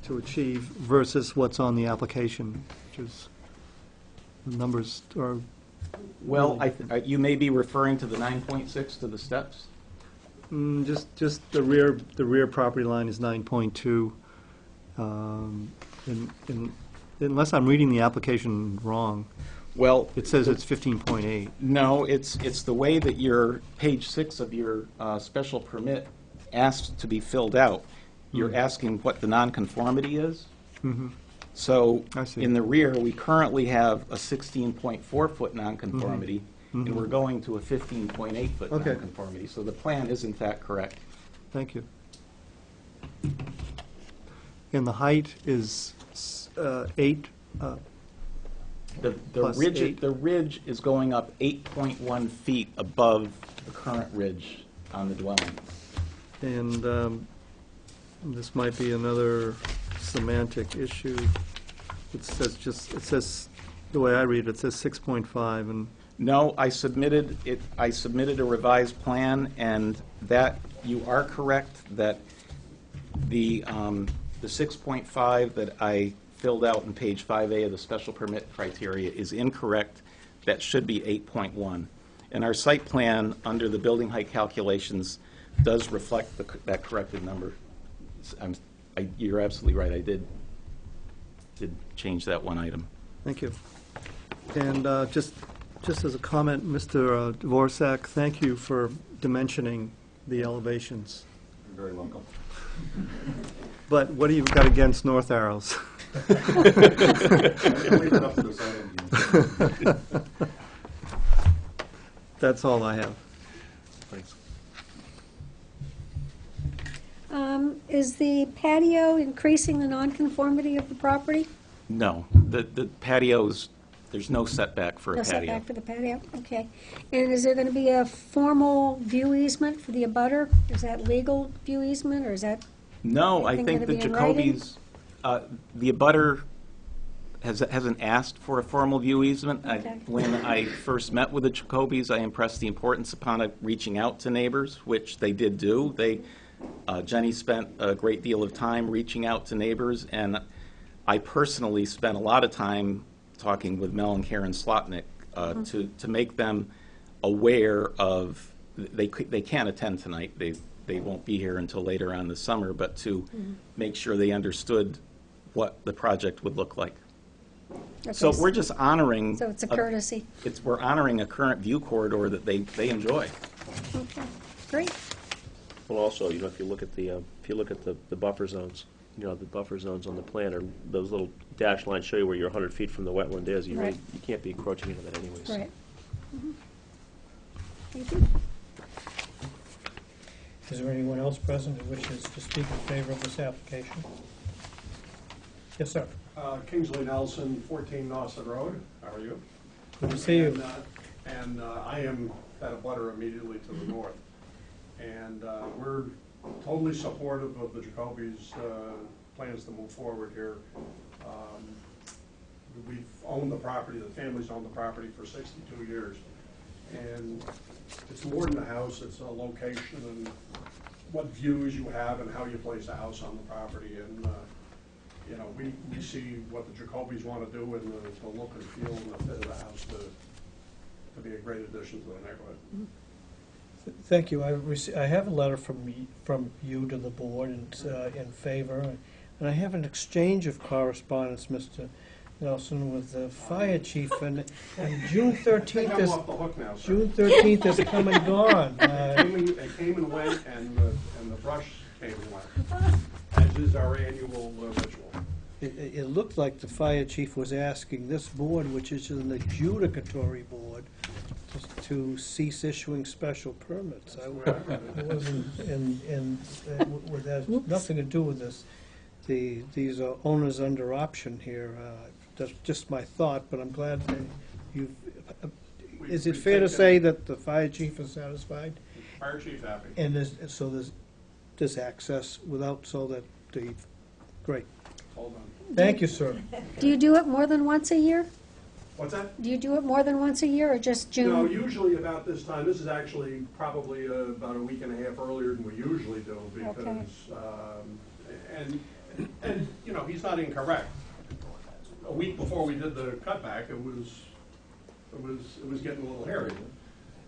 to achieve versus what's on the application, which is, the numbers are... Well, you may be referring to the 9.6 to the steps? Just the rear property line is 9.2. Unless I'm reading the application wrong, Well, it says it's 15.8. no, it's the way that your page 6 of your special permit asks to be filled out. You're asking what the nonconformity is. Mm-hmm. So I see. in the rear, we currently have a 16.4-foot nonconformity, and we're going to a 15.8-foot Okay. nonconformity. So the plan is in fact correct. Thank you. And the height is 8, The Plus ridge, 8. the ridge is going up 8.1 feet above the current ridge on the dwelling. and this might be another semantic issue. It says, the way I read it, it says 6.5, and No, I submitted a revised plan, and that, you are correct, that the 6.5 that I filled out in page 5A of the special permit criteria is incorrect. That should be 8.1. And our site plan, under the building height calculations, does reflect that corrected number. You're absolutely right, I did change that one item. thank you. And just as a comment, Mr. Dvorak, thank you for dimensioning the elevations. You're very welcome. But what do you got against north arrows? That's all I have. Thanks. Is the patio increasing the nonconformity of the property? No, the patios, there's no setback for a No patio. setback for the patio, okay. And is there going to be a formal view easement for the abutter? Is that legal view easement, or is that, No, I Anything think the gonna be in writing? Jacobys, the abutter hasn't asked for a formal view easement. Okay. When I first met with the Jacobys, I impressed the importance upon it reaching out to neighbors, which they did do. Jenny spent a great deal of time reaching out to neighbors, and I personally spent a lot of time talking with Mel and Karen Slotnick to make them aware of, they can't attend tonight, they won't be here until later on this summer, but to make sure they understood what the project would look like. So okay, we're just honoring. so it's a courtesy? We're honoring a current view corridor that they enjoy. Okay, great. Well, also, if you look at the buffer zones, the buffer zones on the plan, or those little dash lines show you where your 100 feet from the wetland is. You Right. you can't be encroaching into that anyways. Right. Thank you. Is there anyone else present who wishes to speak in favor of this application? Yes, sir. Kingsley Nelson, 14 Nauset Road. How are you? Good to see you. And I am at a butter immediately to the north. And we're totally supportive of the Jacobys' plans to move forward here. We've owned the property, the family's owned the property for 62 years. And it's more than a house, it's a location and what views you have and how you place a house on the property. And we see what the Jacobys want to do and the look and feel and the fit of the house to be a great addition to the neighborhood. Thank you. I have a letter from you to the board in favor, and I have an exchange of correspondence, Mr. Nelson, with the fire chief, and June 13th I'm is, off the hook now, sir. June 13th is come and gone. They came and went, and the brush came and went, as is our annual ritual. It looked like the fire chief was asking this board, which is an adjudicatory board, to cease issuing special permits. It wasn't, it has nothing to do with this. These are owners under option here. That's just my thought, but I'm glad that you've, is it fair to say that the fire chief is satisfied? Fire chief happy. And there's access without, so that great. Hold on. Thank you, sir. Do you do it more than once a year? What's that? Do you do it more than once a year, or just June? No, usually about this time. This is actually probably about a week and a half earlier than we usually do because, and he's not incorrect. A week before we did the cutback, it was getting a little hairy.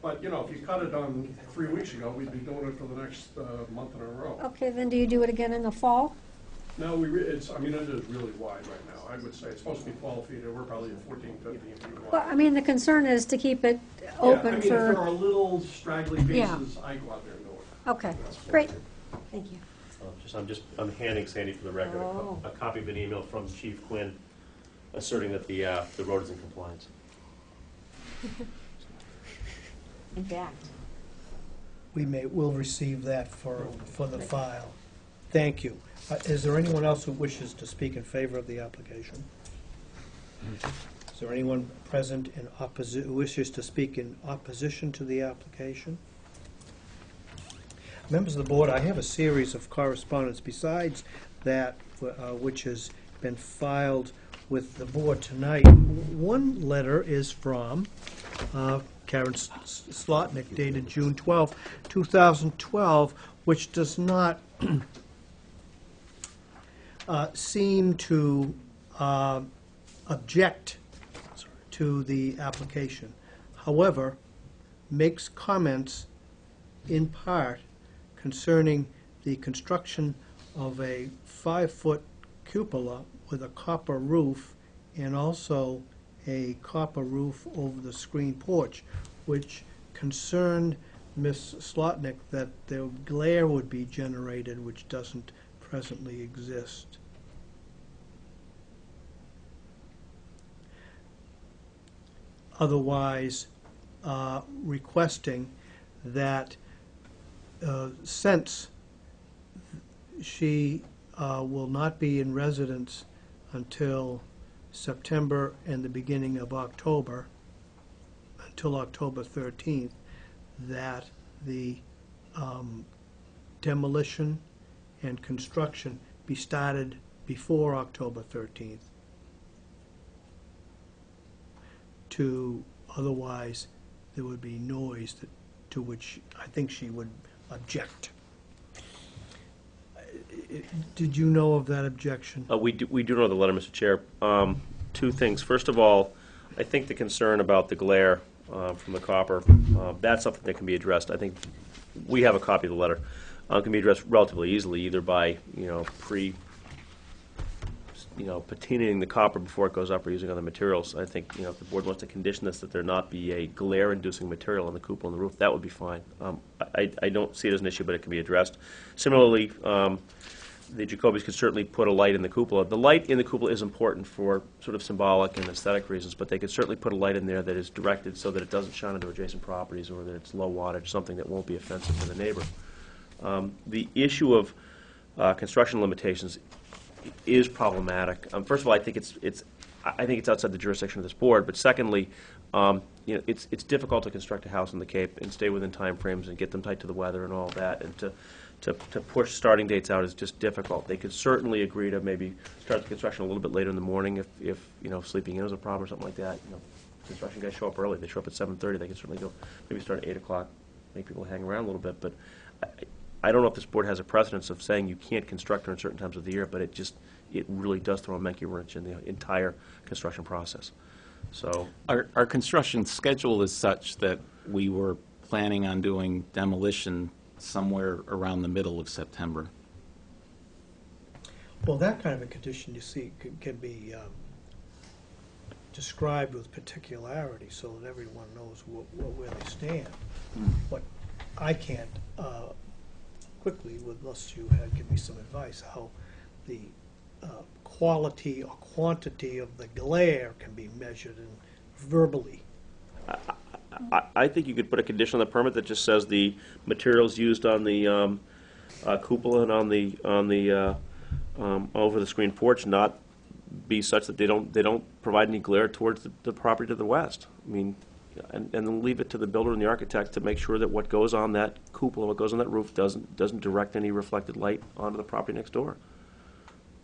But if you cut it on 3 weeks ago, we'd be doing it for the next month in a row. Okay, then do you do it again in the fall? No, it is really wide right now. I would say it's supposed to be 12 feet, and we're probably at 14, 15 feet wide. Well, I mean, the concern is to keep it open if there for, are little straggly Yeah. pieces, I go out there and do it. okay, great, thank you. I'm handing Sandy for the record Oh. a copy of an email from Chief Quinn asserting that the road is in compliance. In fact, We'll receive that for the file. Thank you. Is there anyone else who wishes to speak in favor of the application? Is there anyone present who wishes to speak in opposition to the application? Members of the board, I have a series of correspondence besides that which has been filed with the board tonight. One letter is from Karen Slotnick, dated June 12, 2012, which does not seem to object to the application. However, makes comments in part concerning the construction of a 5-foot cupola with a copper roof and also a copper roof over the screen porch, which concerned Ms. Slotnick that the glare would be generated, which doesn't presently exist. Otherwise, requesting that since she will not be in residence until September and the beginning of October, until October 13th, that the demolition and construction be started before October 13th. Otherwise, there would be noise to which I think she would object. Did you know of that objection? We do know the letter, Mr. Chair. Two things. First of all, I think the concern about the glare from the copper, that's something that can be addressed. I think we have a copy of the letter. Can be addressed relatively easily, either by, patinaing the copper before it goes up or using other materials. I think, if the board wants to condition this, that there not be a glare-inducing material on the cupola and the roof, that would be fine. I don't see it as an issue, but it can be addressed. Similarly, the Jacobys could certainly put a light in the cupola. The light in the cupola is important for sort of symbolic and aesthetic reasons, but they could certainly put a light in there that is directed so that it doesn't shine into adjacent properties, or that it's low wattage, something that won't be offensive to the neighbor. The issue of construction limitations is problematic. First of all, I think it's outside the jurisdiction of this board. But secondly, it's difficult to construct a house in the Cape and stay within time frames and get them tight to the weather and all that. And to push starting dates out is just difficult. They could certainly agree to maybe start the construction a little bit later in the morning if sleeping in is a problem or something like that. Construction guys show up early. They show up at 7:30. They can certainly go maybe start at 8 o'clock, make people hang around a little bit. But I don't know if this board has a precedence of saying you can't construct during certain times of the year, but it really does throw a monkey wrench in the entire construction process. So Our construction schedule is such that we were planning on doing demolition somewhere around the middle of September. Well, that kind of a condition, you see, can be described with particularity so that everyone knows where they stand. But I can't quickly, unless you give me some advice, how the quality or quantity of the glare can be measured verbally. I think you could put a condition on the permit that just says the materials used on the cupola and on the over the screen porch not be such that they don't provide any glare towards the property to the west. I mean, and then leave it to the builder and the architect to make sure that what goes on that cupola, what goes on that roof, doesn't direct any reflected light onto the property next door.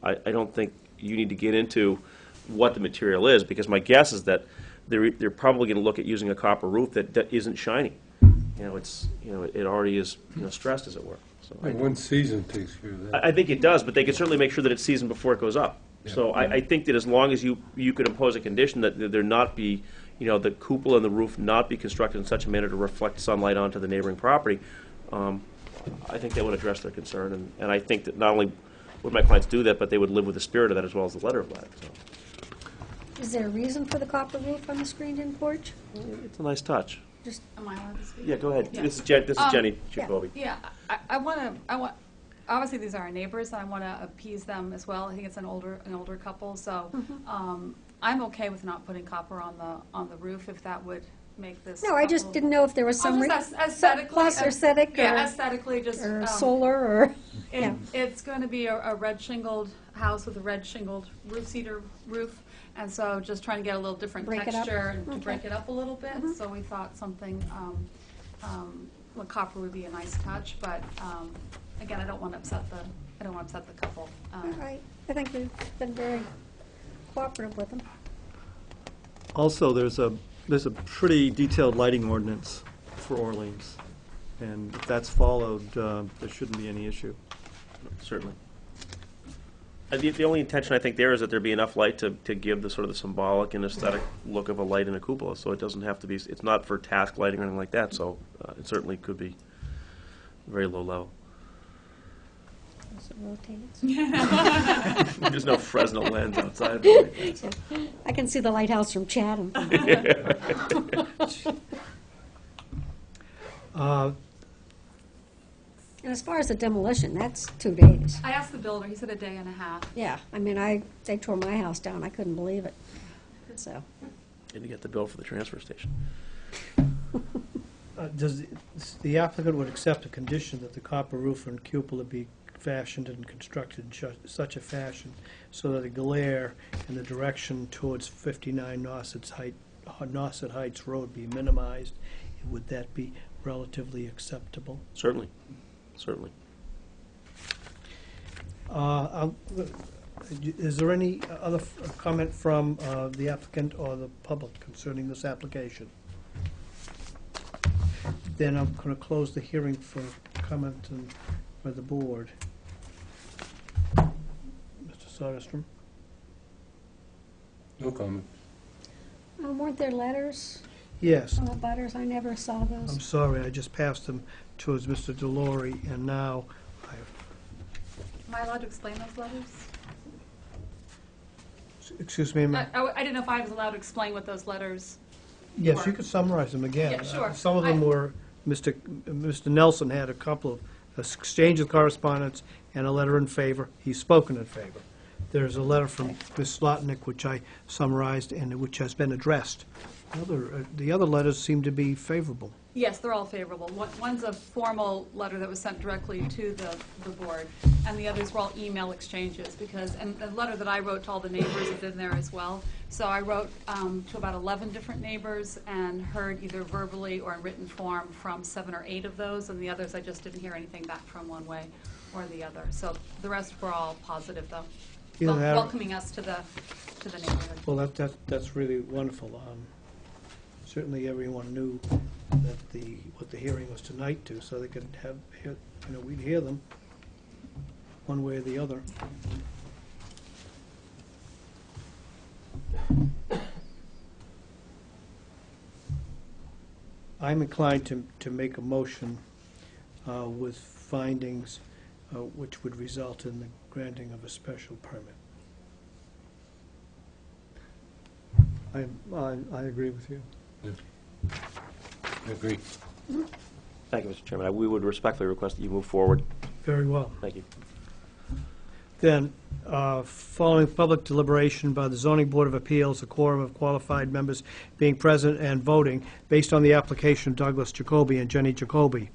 I don't think you need to get into what the material is, because my guess is that they're probably going to look at using a copper roof that isn't shiny. It already is stressed, as it were. So One season takes care of that. I think it does, but they can certainly make sure that it's seasoned before it goes up. Yeah. So I think that as long as you could impose a condition that there not be, the cupola and the roof not be constructed in such a manner to reflect sunlight onto the neighboring property, I think that would address their concern. And I think that not only would my clients do that, but they would live with the spirit of that as well as the letter of that. So Is there a reason for the copper roof on the screened-in porch? it's a nice touch. Just, Am I allowed to speak? Yeah, go ahead. Yeah. This is Jenny Jacoby. Yeah, I want, obviously these are our neighbors, and I want to appease them as well. I think it's an older couple, so I'm okay with not putting copper on the roof if that would make this. no, I just couple- didn't know if there was some Just aesthetically. plus aesthetic Yeah, or, aesthetically, just. or solar or, yeah. It's going to be a red shingled house with a red shingled cedar roof, and so just trying to get a little different Break it up? texture and to Okay. break it up a little bit. So we thought something, well, copper would be a nice touch, but again, I don't want to upset the couple. All right, I think we've been very cooperative with them. Also, there's a pretty detailed lighting ordinance for Orleans, and if that's followed, there shouldn't be any issue. Certainly. The only intention, I think, there is that there be enough light to give the sort of the symbolic and aesthetic look of a light in a cupola, so it doesn't have to be, it's not for task lighting or anything like that, so it certainly could be very low level. As it rotates. There's no Fresnel lens outside of it. I can see the lighthouse from Chatham. And as far as the demolition, that's 2 days. I asked the builder, he said a day and a half. Yeah, I mean, they tore my house down, I couldn't believe it, so. And to get the bill for the transfer station. Does the applicant would accept a condition that the copper roof and cupola be fashioned and constructed in such a fashion so that the glare in the direction towards 59 Nauset Heights Road be minimized. Would that be relatively acceptable? Certainly, certainly. Is there any other comment from the applicant or the public concerning this application? Then I'm going to close the hearing for comment and for the board. Mr. Soderstrom? No comment. Weren't there letters Yes. from the butters? I never saw those. I'm sorry, I just passed them towards Mr. Delory, and now Am I allowed to explain those letters? excuse me, ma'am. I didn't know if I was allowed to explain what those letters. Yes, you could summarize them again. Yeah, sure. Some of them were, Mr. Nelson had a couple of exchange of correspondence and a letter in favor. He's spoken in favor. There's a letter from Ms. Slotnick, which I summarized and which has been addressed. The other letters seem to be favorable. Yes, they're all favorable. One's a formal letter that was sent directly to the board, and the others were all email exchanges, and the letter that I wrote to all the neighbors is in there as well. So I wrote to about 11 different neighbors and heard either verbally or in written form from 7 or 8 of those, and the others I just didn't hear anything back from one way or the other. So the rest were all positive, though, welcoming us to the neighborhood. Well, that's really wonderful. Certainly everyone knew that what the hearing was tonight to, so they could we'd hear them one way or the other. I'm inclined to make a motion with findings which would result in the granting of a special permit. I agree with you. I agree. Thank you, Mr. Chairman. We would respectfully request that you move forward. Very well. Thank you. Then, following public deliberation by the Zoning Board of Appeals, a quorum of qualified members being present and voting, based on the application of Douglas Jacoby and Jenny Jacoby.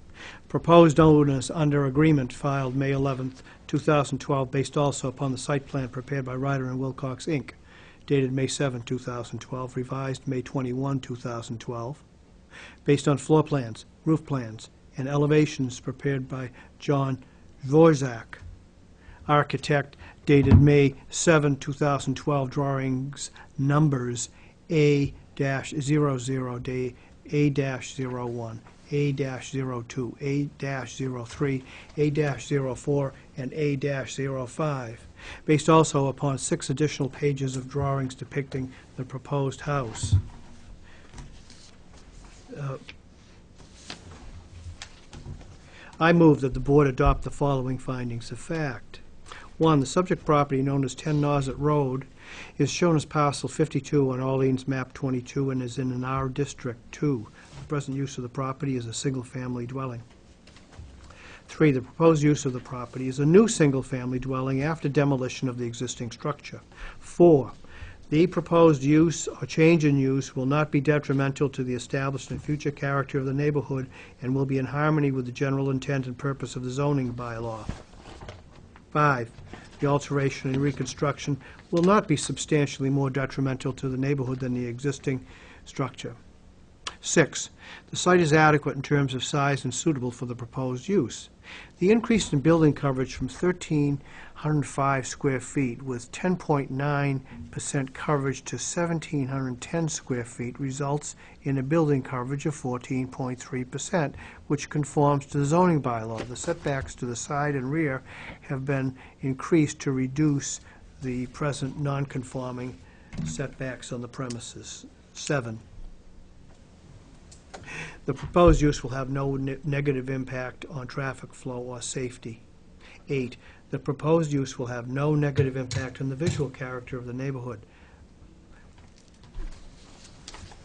Proposed owners under agreement filed May 11th, 2012, based also upon the site plan prepared by Ryder and Wilcox, Inc., dated May 7, 2012, revised May 21, 2012, based on floor plans, roof plans, and elevations prepared by John Dvorak, architect, dated May 7, 2012, drawings numbers A-00, A-01, A-02, A-03, A-04, and A-05, based also upon 6 additional pages of drawings depicting the proposed house. I move that the board adopt the following findings of fact. 1, the subject property known as 10 Nauset Road is shown as parcel 52 on Orleans map 22 and is in an R district. 2, the present use of the property is a single-family dwelling. 3, the proposed use of the property is a new single-family dwelling after demolition of the existing structure. 4, the proposed use or change in use will not be detrimental to the established and future character of the neighborhood and will be in harmony with the general intent and purpose of the zoning bylaw. 5, the alteration and reconstruction will not be substantially more detrimental to the neighborhood than the existing structure. 6, the site is adequate in terms of size and suitable for the proposed use. The increase in building coverage from 1,305 square feet with 10.9% coverage to 1,710 square feet results in a building coverage of 14.3%, which conforms to the zoning bylaw. The setbacks to the side and rear have been increased to reduce the present non-conforming setbacks on the premises. 7, the proposed use will have no negative impact on traffic flow or safety. 8, the proposed use will have no negative impact on the visual character of the neighborhood.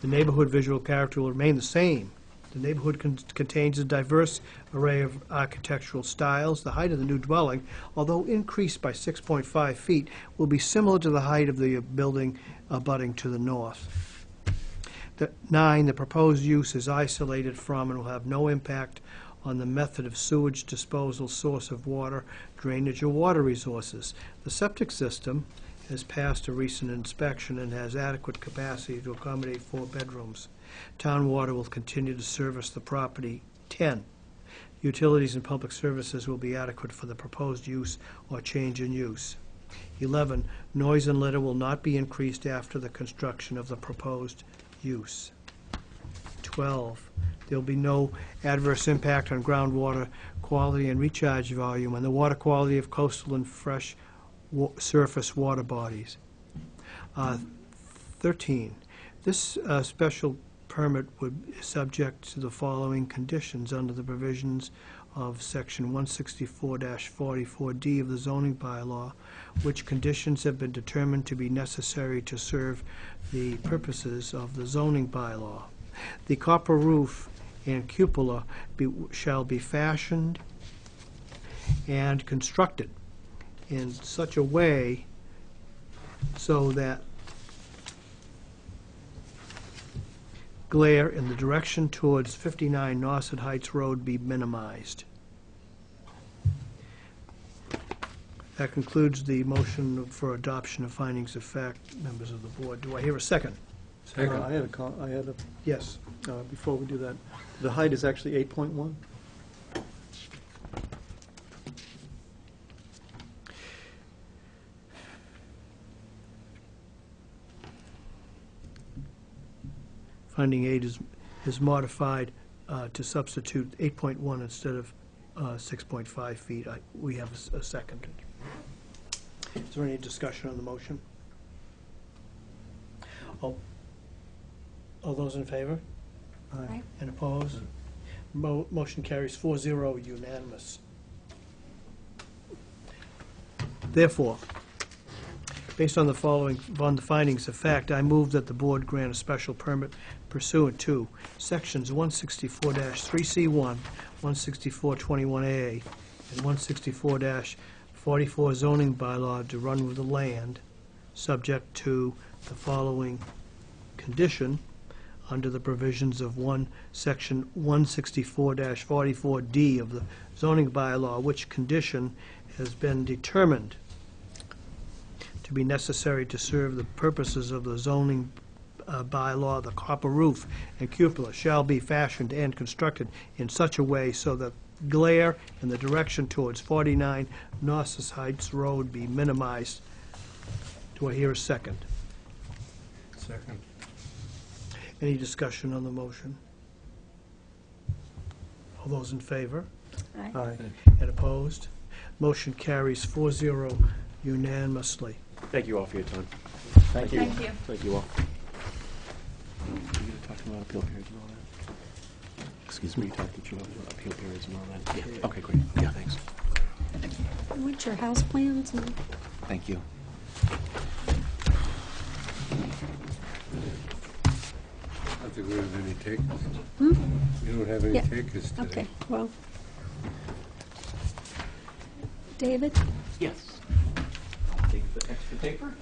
The neighborhood visual character will remain the same. The neighborhood contains a diverse array of architectural styles. The height of the new dwelling, although increased by 6.5 feet, will be similar to the height of the building abutting to the north. 9, the proposed use is isolated from and will have no impact on the method of sewage disposal, source of water, drainage, or water resources. The septic system has passed a recent inspection and has adequate capacity to accommodate 4 bedrooms. Town water will continue to service the property. 10, utilities and public services will be adequate for the proposed use or change in use. 11, noise and litter will not be increased after the construction of the proposed use. 12, there will be no adverse impact on groundwater quality and recharge volume and the water quality of coastal and fresh surface water bodies. 13, this special permit would be subject to the following conditions under the provisions of Section 164-44D of the zoning bylaw, which conditions have been determined to be necessary to serve the purposes of the zoning bylaw. The copper roof and cupola shall be fashioned and constructed in such a way so that glare in the direction towards 59 Nauset Heights Road be minimized. That concludes the motion for adoption of findings of fact, members of the board. Do I hear a second? Second. I had a, Yes. before we do that, the height is actually 8.1? Finding 8 is modified to substitute 8.1 instead of 6.5 feet. We have a second. Is there any discussion on the motion? All those in favor? Aye. And opposed? Motion carries 4-0, unanimous. Therefore, based on the findings of fact, I move that the board grant a special permit pursuant to Sections 164-3C1, 164-21A, and 164-44 zoning bylaw to run with the land, subject to the following condition under the provisions of Section 164-44D of the zoning bylaw, which condition has been determined to be necessary to serve the purposes of the zoning bylaw. The copper roof and cupola shall be fashioned and constructed in such a way so that glare in the direction towards 49 Nauset Heights Road be minimized. Do I hear a second? Second. Any discussion on the motion? All those in favor? Aye. Aye. And opposed? Motion carries 4-0 unanimously. Thank you all for your time. Thank you. Thank you. Thank you all. You gonna talk about appeal periods and all that? Excuse me, talk to you about appeal periods and all that? Yeah, okay, great. Yeah, thanks. What's your house plans? And Thank you. I don't think we have any takers. Hmm? We don't have any Yeah. takers today. Okay, well. David? Yes. Take the extra paper.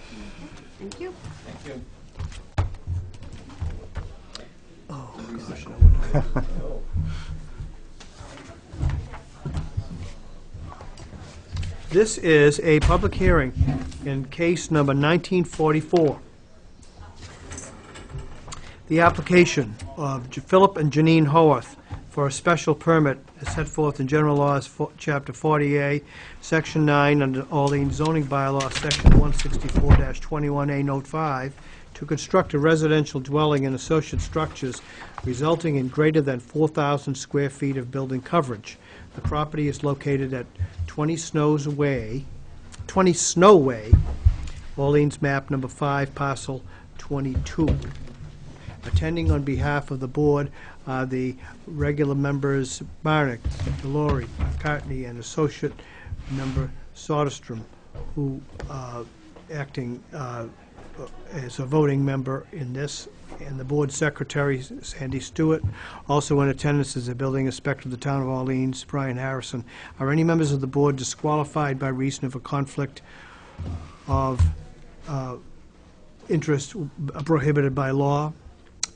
Thank you. Thank you. This is a public hearing in case number 1944. The application of Philip and Janine Howarth for a special permit is set forth in General Laws, Chapter 40A, Section 9, under Orleans zoning bylaw, Section 164-21A, Note 5, to construct a residential dwelling and associate structures resulting in greater than 4,000 square feet of building coverage. The property is located at 20 Snow Way, Orleans map number 5, parcel 22. Attending on behalf of the board are the regular members Barnick, Delory, McCartney, and associate member Soderstrom, who acting as a voting member in this, and the board secretary, Sandy Stewart. Also in attendance is the building inspector of the town of Orleans, Brian Harrison. Are any members of the board disqualified by reason of a conflict of interest prohibited by law?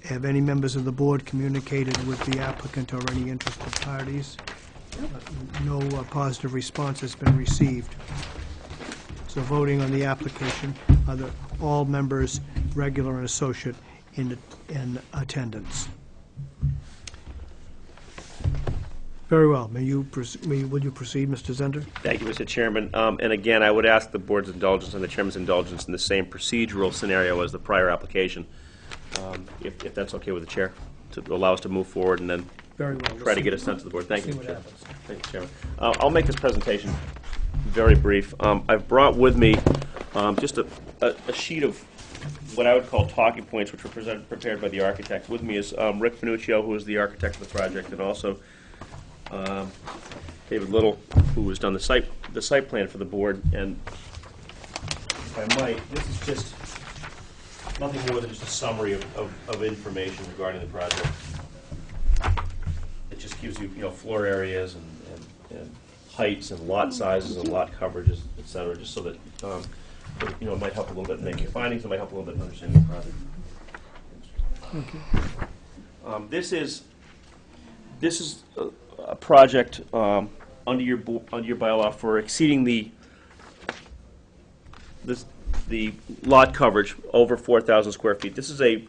Have any members of the board communicated with the applicant or any interested parties? No positive response has been received. So voting on the application, are all members, regular and associate, in attendance? Very well. Will you proceed, Mr. Zender? Thank you, Mr. Chairman. And again, I would ask the board's indulgence and the chairman's indulgence in the same procedural scenario as the prior application, if that's okay with the chair, to allow us to move forward and then Very well. try to get a sense of the board. Thank you, See Mr. what Chairman. happens. Thank you, Chairman. I'll make this presentation very brief. I've brought with me just a sheet of what I would call talking points, which were prepared by the architect. With me is Rick Finuccio, who is the architect of the project, and also David Little, who has done the site plan for the board. And if I might, this is just nothing more than just a summary of information regarding the project. It just gives you, floor areas and heights and lot sizes and lot coverages, et cetera, just so that, it might help a little bit in making findings, it might help a little bit in understanding the project. This is a project under your bylaw for exceeding the lot coverage over 4,000 square feet. This is a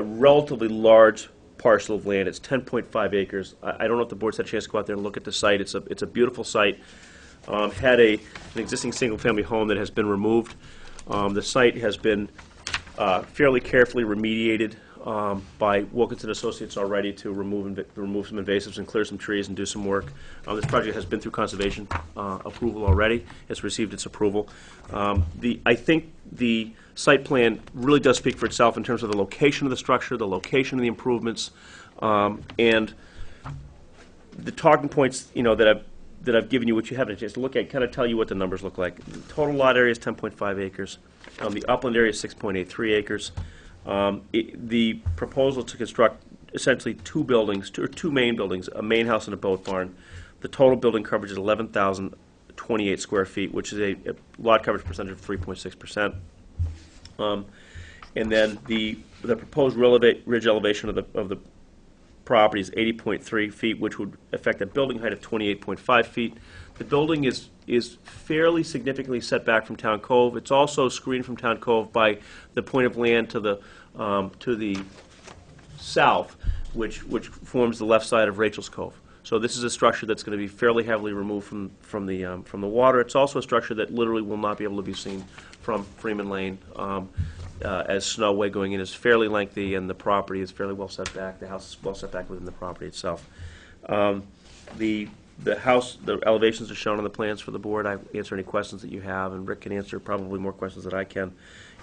relatively large parcel of land. It's 10.5 acres. I don't know if the board's had a chance to go out there and look at the site. It's a beautiful site. Had an existing single-family home that has been removed. The site has been fairly carefully remediated by Wilkinson Associates already to remove some invasives and clear some trees and do some work. This project has been through conservation approval already. It's received its approval. I think the site plan really does speak for itself in terms of the location of the structure, the location of the improvements, and the talking points that I've given you, which you haven't had a chance to look at, kind of tell you what the numbers look like. The total lot area is 10.5 acres. The upland area is 6.83 acres. The proposal to construct essentially two main buildings, a main house and a boat barn. The total building coverage is 11,028 square feet, which is a lot coverage percentage of 3.6%. And then the proposed ridge elevation of the property is 80.3 feet, which would affect a building height of 28.5 feet. The building is fairly significantly set back from Town Cove. It's also screened from Town Cove by the point of land to the south, which forms the left side of Rachel's Cove. So this is a structure that's going to be fairly heavily removed from the water. It's also a structure that literally will not be able to be seen from Freeman Lane, as Snowway going in is fairly lengthy and the property is fairly well set back. The house is well set back within the property itself. The house, the elevations are shown on the plans for the board. I answer any questions that you have, and Rick can answer probably more questions than I can.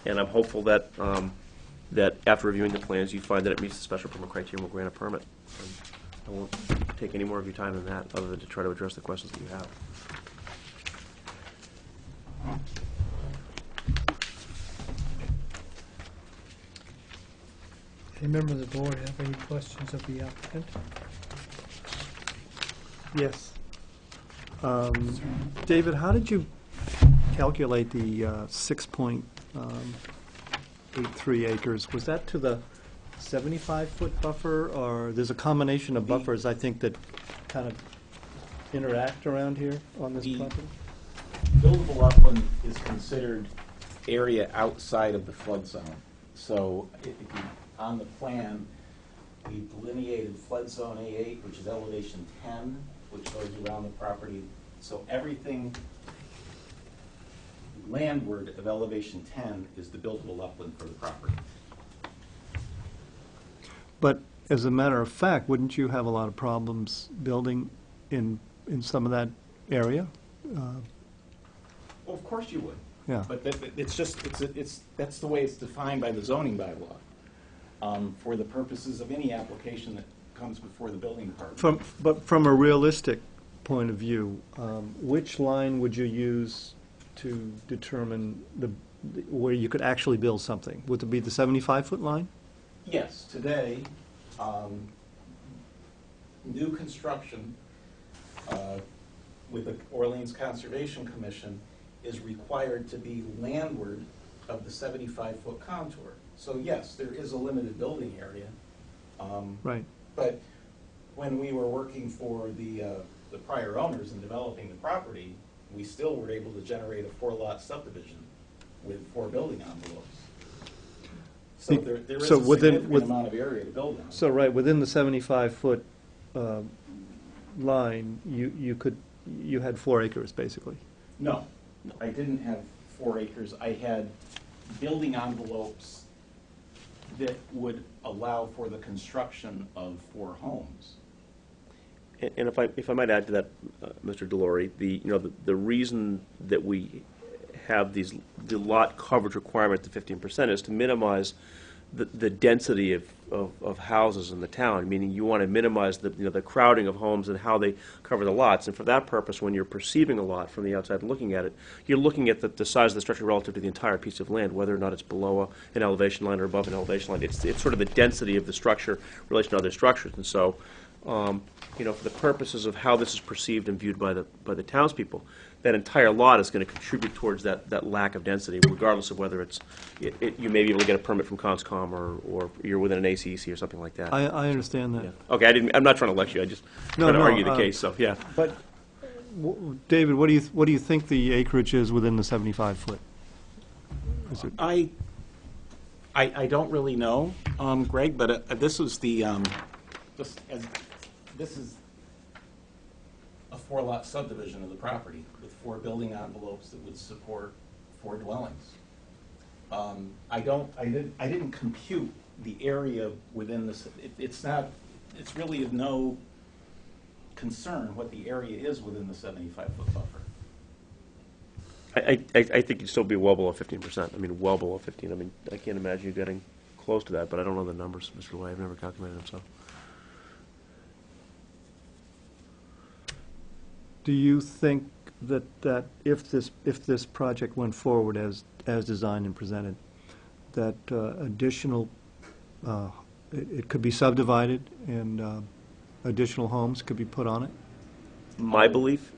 And I'm hopeful that that after reviewing the plans, you find that it meets the special permit criteria and will grant a permit. And I won't take any more of your time than that, other than to try to address the questions that you have. Any member of the board have any questions of the applicant? Yes. David, how did you calculate the 6.83 acres? Was that to the 75-foot buffer, or there's a combination of buffers, I think, that kind of interact around here on this property? Buildable upland is considered area outside of the flood zone. So if you, on the plan, we delineated flood zone A8, which is elevation 10, which goes around the property. So everything landward of elevation 10 is the buildable upland for the property. But as a matter of fact, wouldn't you have a lot of problems building in some of that area? Well, of course you would. Yeah. But it's just, that's the way it's defined by the zoning bylaw, for the purposes of any application that comes before the building department. But from a realistic point of view, which line would you use to determine where you could actually build something? Would it be the 75-foot line? Yes, today, new construction with the Orleans Conservation Commission is required to be landward of the 75-foot contour. So yes, there is a limited building area. Right. But when we were working for the prior owners in developing the property, we still were able to generate a 4-lot subdivision with 4 building envelopes. So there is So a within- significant amount of area to build on. So, right, within the 75-foot line, you had 4 acres, basically. No, I didn't have 4 acres. I had building envelopes that would allow for the construction of 4 homes. And if I might add to that, Mr. Delory, the reason that we have the lot coverage requirement to 15% is to minimize the density of houses in the town, meaning you want to minimize the crowding of homes and how they cover the lots. And for that purpose, when you're perceiving a lot from the outside and looking at it, you're looking at the size of the structure relative to the entire piece of land, whether or not it's below an elevation line or above an elevation line. It's sort of the density of the structure in relation to other structures. And so, for the purposes of how this is perceived and viewed by the townspeople, that entire lot is going to contribute towards that lack of density, regardless of whether you may be able to get a permit from CONSCOM or you're within an ACEC or something like that. I understand that. Yeah. Okay, I'm not trying to lecture you. I just trying to argue the case. So yeah. But, David, what do you think the acreage is within the 75-foot? Is it? I don't really know, Greg, but this is this is a 4-lot subdivision of the property with 4 building envelopes that would support 4 dwellings. I didn't compute the area within this. It's really of no concern what the area is within the 75-foot buffer. I think you'd still be well below 15%. I mean, well below 15. I mean, I can't imagine you getting close to that, but I don't know the numbers, Mr. Way. I've never calculated them, so. Do you think that if this project went forward as designed and presented, that additional, it could be subdivided and additional homes could be put on it? My belief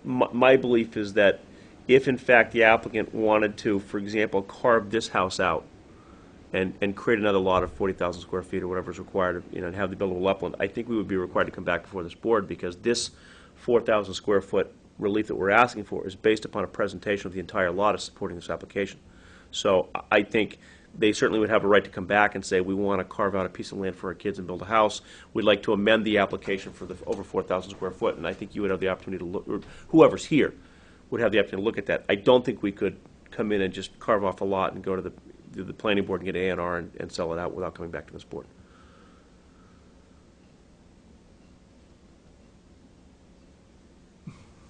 is that if in fact the applicant wanted to, for example, carve this house out and create another lot of 40,000 square feet or whatever is required, and have the buildable upland, I think we would be required to come back before this board, because this 4,000 square foot relief that we're asking for is based upon a presentation of the entire lot as supporting this application. So I think they certainly would have a right to come back and say, we want to carve out a piece of land for our kids and build a house. We'd like to amend the application for the over 4,000 square foot, and I think you would have the opportunity to look, or whoever's here would have the opportunity to look at that. I don't think we could come in and just carve off a lot and go to the planning board and get A&R and sell it out without coming back to this board.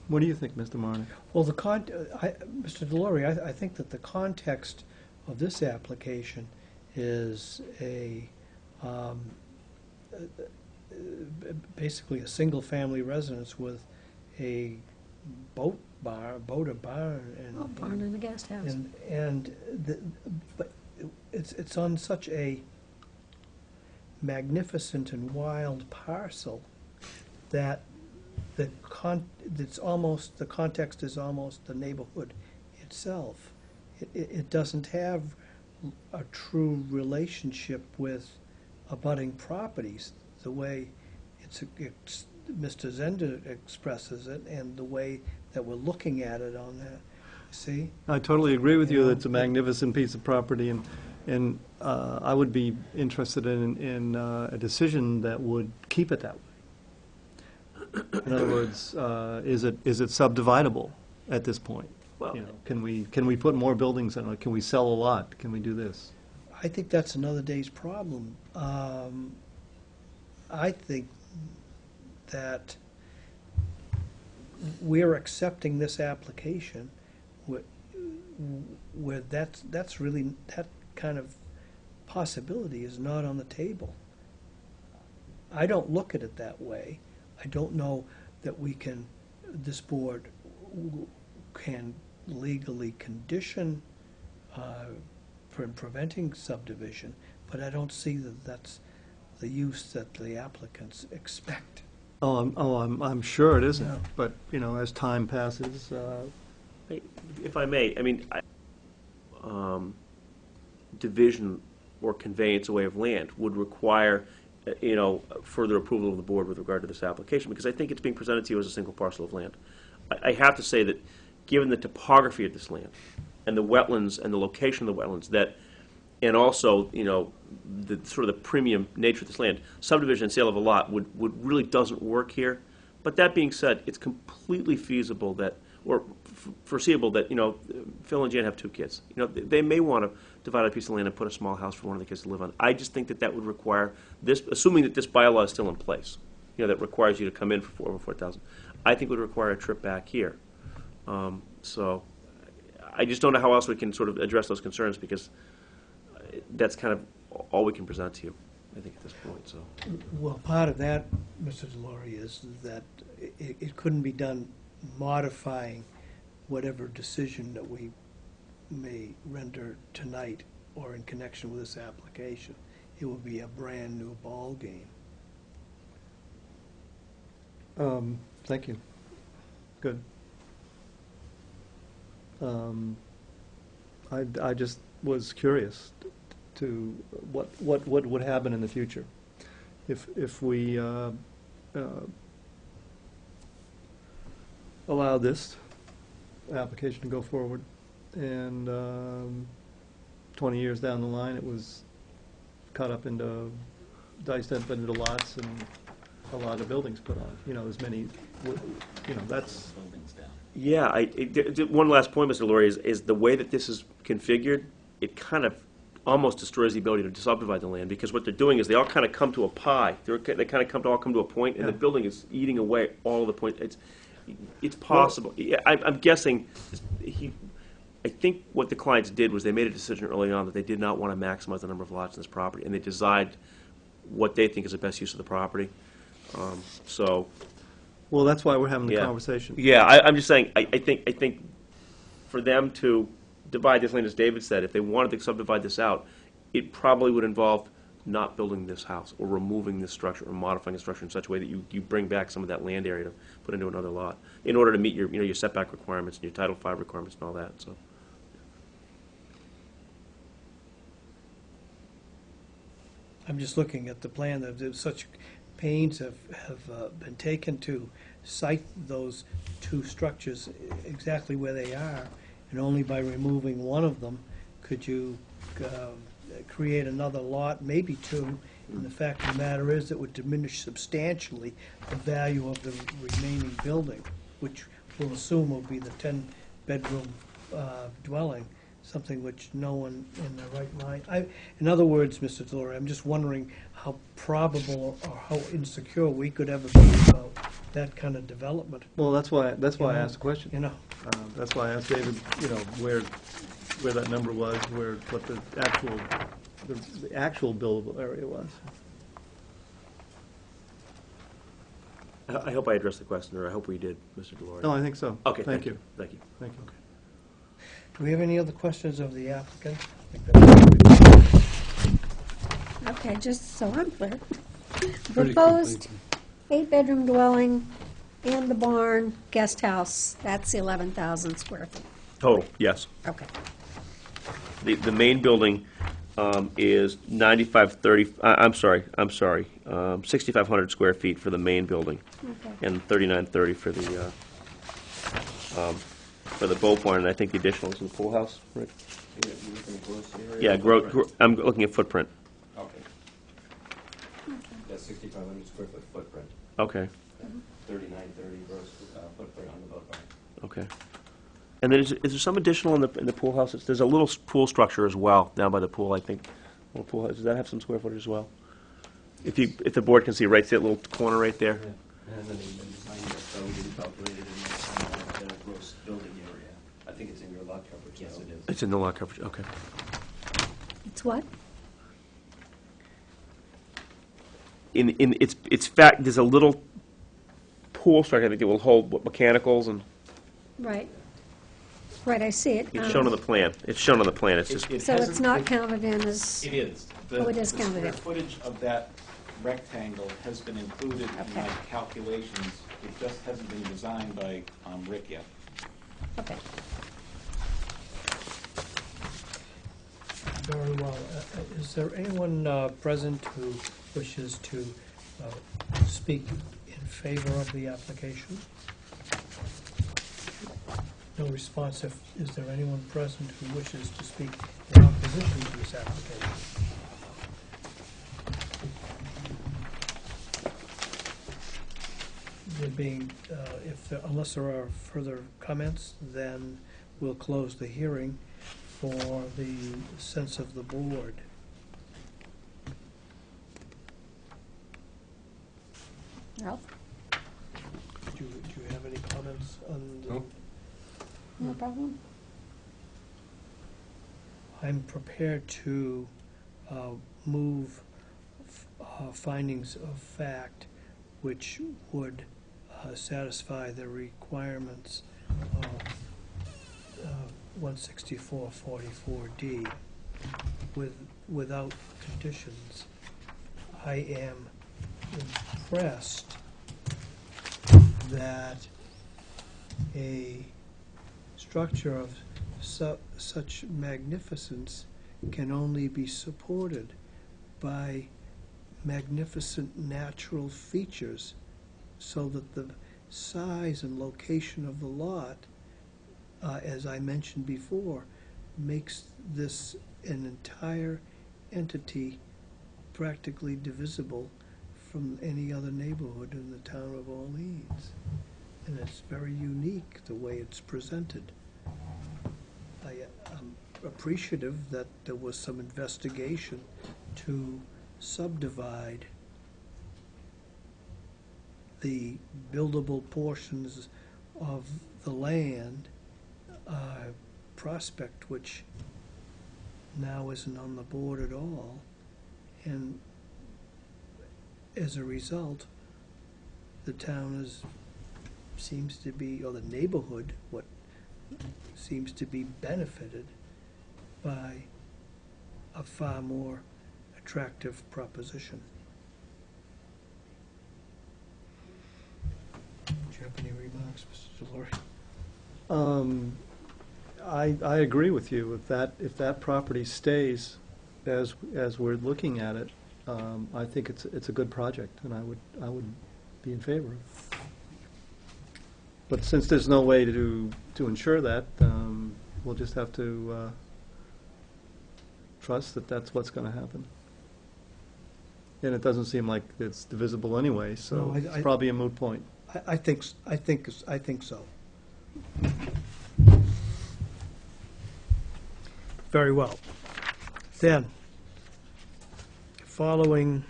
What do you think, Mr. Marnick? Well, Mr. Delory, I think that the context of this application is basically a single-family residence with a boat or barn, and Barn and a guest house. but it's on such a magnificent and wild parcel that the context is almost the neighborhood itself. It doesn't have a true relationship with abutting properties the way Mr. Zender expresses it, and the way that we're looking at it on that. See? I totally agree with you Yeah. that it's a magnificent piece of property, and I would be interested in a decision that would keep it that way. In other words, is it subdividable at this point? Well, Can we put more buildings in it? Can we sell a lot? Can we do this? I think that's another day's problem. I think that we're accepting this application where that's really, that kind of possibility is not on the table. I don't look at it that way. I don't know that this board can legally condition preventing subdivision, but I don't see that that's the use that the applicants expect. I'm sure it isn't, Yeah. but, as time passes, if I may, I mean, division or conveyance away of land would require, further approval of the board with regard to this application, because I think it's being presented to you as a single parcel of land. I have to say that, given the topography of this land, and the wetlands, and the location of the wetlands, and also, the sort of the premium nature of this land, subdivision and sale of a lot would really doesn't work here. But that being said, it's completely feasible that, or foreseeable that, Phil and Jan have 2 kids. They may want to divide a piece of land and put a small house for one of the kids to live on. I just think that would require this, assuming that this bylaw is still in place, that requires you to come in for over 4,000. I think would require a trip back here. So I just don't know how else we can sort of address those concerns, because that's kind of all we can present to you, I think, at this point. So. Well, part of that, Mr. Delory, is that it couldn't be done modifying whatever decision that we may render tonight or in connection with this application. It would be a brand-new ballgame. Thank you. Good. I just was curious to what would happen in the future if we allow this application to go forward, and 20 years down the line it was cut up into, diced up into lots, and a lot of buildings put on. As many, that's. Yeah, one last point, Mr. Laurie, is the way that this is configured, it kind of almost destroys the ability to subdivide the land, because what they're doing is they all kind of come to a pie. They kind of all come to a point, and the building is eating away all of the points. It's possible. I'm guessing. I think what the clients did was they made a decision early on that they did not want to maximize the number of lots in this property, and they designed what they think is the best use of the property. Well, that's why we're having the conversation. Yeah, I'm just saying, I think for them to divide this land, as David said, if they wanted to subdivide this out, it probably would involve not building this house, or removing this structure, or modifying the structure in such a way that you bring back some of that land area to put into another lot, in order to meet your setback requirements and your Title V requirements and all that. So. I'm just looking at the plan, that such pains have been taken to site those 2 structures exactly where they are, and only by removing one of them could you create another lot, maybe 2. And the fact of the matter is, it would diminish substantially the value of the remaining building, which we'll assume will be the 10-bedroom dwelling, something which no one in their right mind. In other words, Mr. Delory, I'm just wondering how probable or how insecure we could ever be about that kind of development. Well, that's why I asked the question. That's why I asked David, where that number was, what the actual buildable area was. I hope I addressed the question, or I hope we did, Mr. Delory. No, I think so. Okay, Thank you. Thank you. Thank you. Do we have any other questions of the applicant? Okay, just so I'm clear. Pretty Proposed complete. 8-bedroom dwelling and the barn, guest house, that's 11,000 square feet. Total, yes. Okay. The main building is 6,500 square feet for the main building, Okay. and 3,930 for the boat barn, and I think the additional is in the pool house, right? Yeah, I'm looking at footprint. Okay. That's 6,500 square foot footprint. Okay. 3,930 gross footprint on the boat barn. Okay. And then is there some additional in the pool house? There's a little pool structure as well down by the pool, I think. Little pool house. Does that have some square footage as well? If the board can see, right, see that little corner right there? Yeah. And then the design that will be calculated in the gross building area. I think it's in your lot coverage. Yes, it is. It's in the lot coverage. Okay. It's what? There's a little pool structure, I think, that will hold mechanicals and. Right. Right, I see it. It's shown on the plan. It's shown on the plan. It's just. So it's not counted in as... It is. Oh, it is counted in. The square footage of that rectangle has been included in Okay. my calculations. It just hasn't been designed by Rick yet. Okay. Very well. Is there anyone present who wishes to speak in favor of the application? No response. Is there anyone present who wishes to speak in opposition to this application? There being, unless there are further comments, then we'll close the hearing for the sense of the board. Ralph? Do you have any comments on the? No. No problem. I'm prepared to move findings of fact which would satisfy the requirements of 164-44D without conditions. I am impressed that a structure of such magnificence can only be supported by magnificent natural features, so that the size and location of the lot, as I mentioned before, makes this an entire entity practically divisible from any other neighborhood in the town of Orleans. And it's very unique the way it's presented. I'm appreciative that there was some investigation to subdivide the buildable portions of the land prospect, which now isn't on the board at all. And as a result, the town seems to be, or the neighborhood, what seems to be benefited by a far more attractive proposition. Do you have any remarks, Mr. Delory? I agree with you. If that property stays as we're looking at it, I think it's a good project, and I would be in favor of. But since there's no way to ensure that, we'll just have to trust that that's what's going to happen. And it doesn't seem like it's divisible anyway, so No, it's probably a moot point. I think so. Very well. Then, following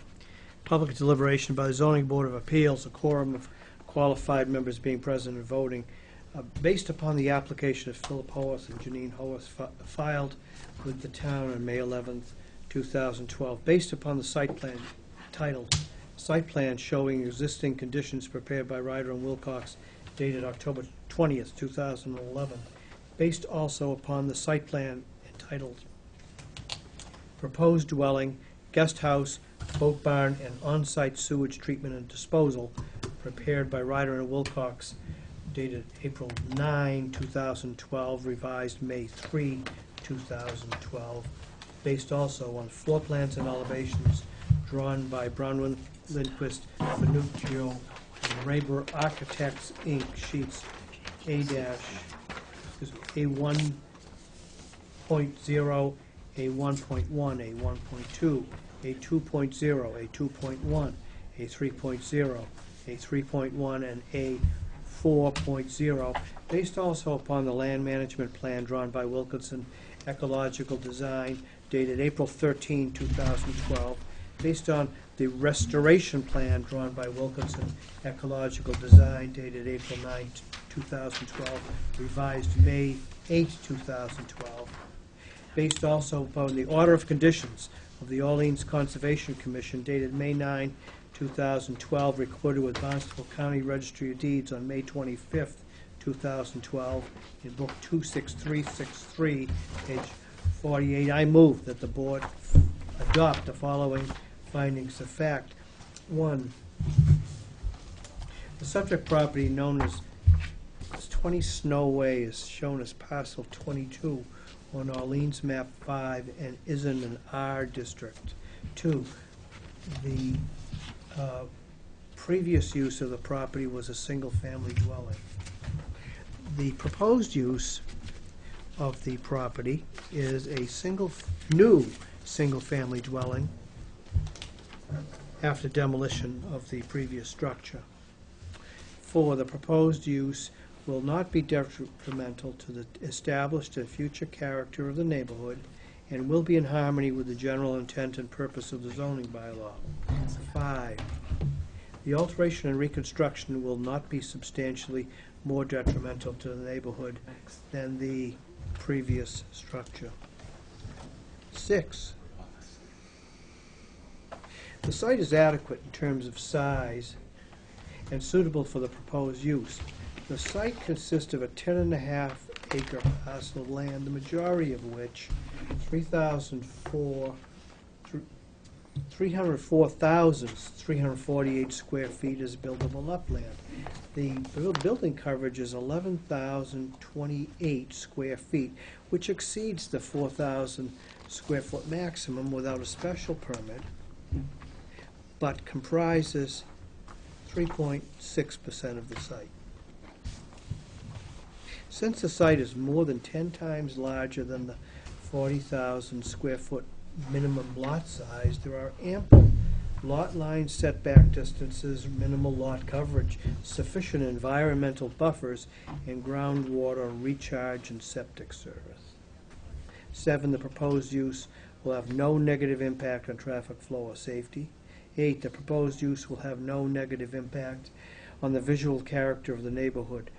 public deliberation by the Zoning Board of Appeals, a quorum of qualified members being present and voting, based upon the application of Philip Howarth and Janine Howarth filed with the town on May 11th, 2012, based upon the site plan titled Site Plan Showing Existing Conditions prepared by Ryder and Wilcox, dated October 20th, 2011, based also upon the site plan entitled Proposed Dwelling, Guest House, Boat Barn, and On-Site Sewage Treatment and Disposal, prepared by Ryder and Wilcox, dated April 9, 2012, revised May 3, 2012, based also on floor plans and elevations drawn by Bronwyn Lindquist, Finuccio, and Rayber Architects, Inc., sheets A-1.0, A1.1, A1.2, A2.0, A2.1, A3.0, A3.1, and A4.0, based also upon the land management plan drawn by Wilkinson Ecological Design, dated April 13, 2012, based on the restoration plan drawn by Wilkinson Ecological Design, dated April 9, 2012, revised May 8, 2012, based also upon the order of conditions of the Orleans Conservation Commission, dated May 9, 2012, recorded with Barnstable County Registry of Deeds on May 25th, 2012, in Book 26363, page 48. I move that the board adopt the following findings of fact. 1, the subject property known as 20 Snow Way is shown as parcel 22, on Orleans map 5 and is in an R district. 2, the previous use of the property was a single-family dwelling. The proposed use of the property is a new single-family dwelling after demolition of the previous structure. 4, the proposed use will not be detrimental to the established and future character of the neighborhood and will be in harmony with the general intent and purpose of the zoning bylaw. 5, the alteration and reconstruction will not be substantially more detrimental to the neighborhood than the previous structure. 6, the site is adequate in terms of size and suitable for the proposed use. The site consists of a 10.5-acre parcel of land, the majority of which, 304,348 square feet, is buildable upland. The building coverage is 11,028 square feet, which exceeds the 4,000 square foot maximum without a special permit, but comprises 3.6% of the site. Since the site is more than 10 times larger than the 40,000 square foot minimum lot size, there are ample lot line setback distances, minimal lot coverage, sufficient environmental buffers, and groundwater recharge and septic service. 7, the proposed use will have no negative impact on traffic flow or safety. 8, the proposed use will have no negative impact on the visual character of the neighborhood.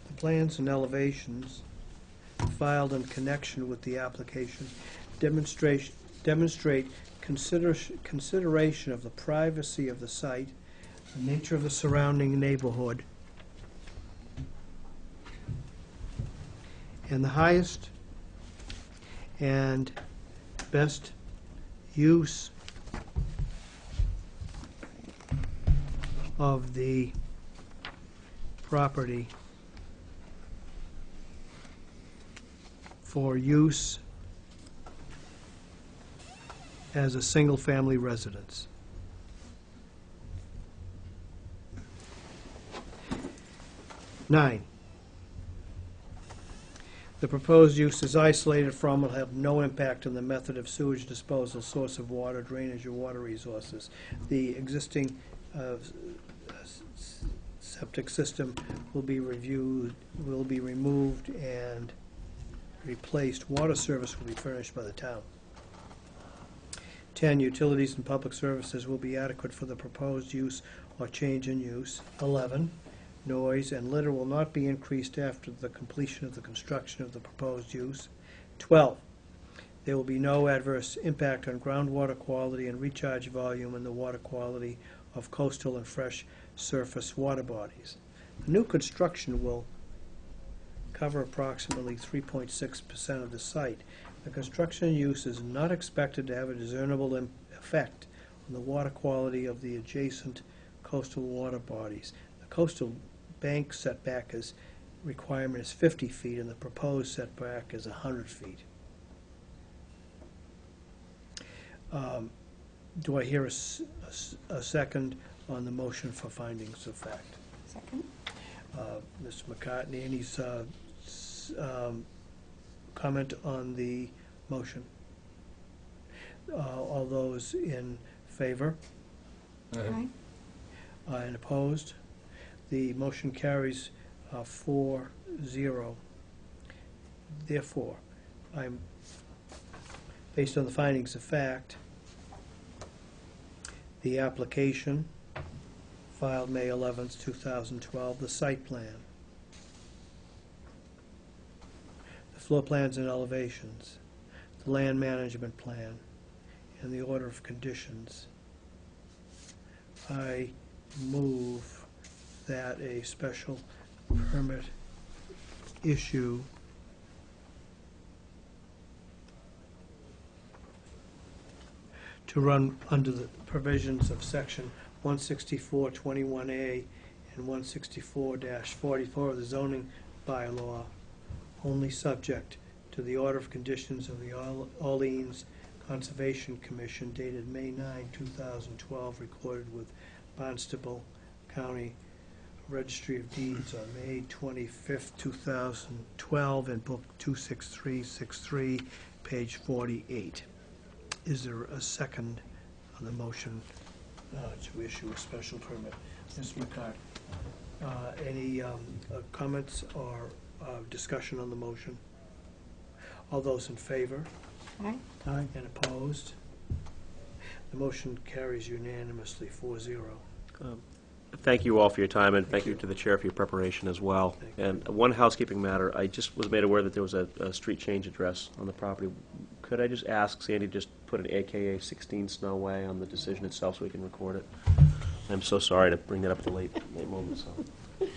The plans and elevations filed in connection with the application demonstrate consideration of the privacy of the site, the nature of the surrounding neighborhood, and the highest and best use of the property for use as a single-family residence. Nine, the proposed use is isolated from and will have no impact on the method of sewage disposal, source of water, drainage, or water resources. The existing septic system will be removed and replaced. Water service will be furnished by the town. 10, utilities and public services will be adequate for the proposed use or change in use. 11, noise and litter will not be increased after the completion of the construction of the proposed use. 12, there will be no adverse impact on groundwater quality and recharge volume and the water quality of coastal and fresh surface water bodies. The new construction will cover approximately 3.6% of the site. The construction use is not expected to have a discernible effect on the water quality of the adjacent coastal water bodies. The coastal bank setback requirement is 50 feet, and the proposed setback is 100 feet. Do I hear a second on the motion for findings of fact? Second. Mr. McCartney, any comment on the motion? All those in favor? Aye. And opposed? The motion carries 4-0. Therefore, based on the findings of fact, the application filed May 11th, 2012, the site plan, the floor plans and elevations, the land management plan, and the order of conditions. I move that a special permit issue to run under the provisions of section 164-21A and 164-44 of the zoning bylaw only subject to the order of conditions of the Orleans Conservation Commission dated May 9, 2012, recorded with Barnstable County Registry of Deeds on May 25th, 2012, and Book 26363, page 48. Is there a second on the motion to issue a special permit? Ms. McCart, any comments or discussion on the motion? All those in favor? Aye. Aye. And opposed? The motion carries unanimously, 4-0. Thank you all for your time, and thank you to the chair for your preparation as well. Thank you. And one housekeeping matter, I just was made aware that there was a street change address on the property. Could I just ask Sandy to just put an AKA 16 Snow Way on the decision itself so we can record it? I'm so sorry to bring that up at the late moment, so.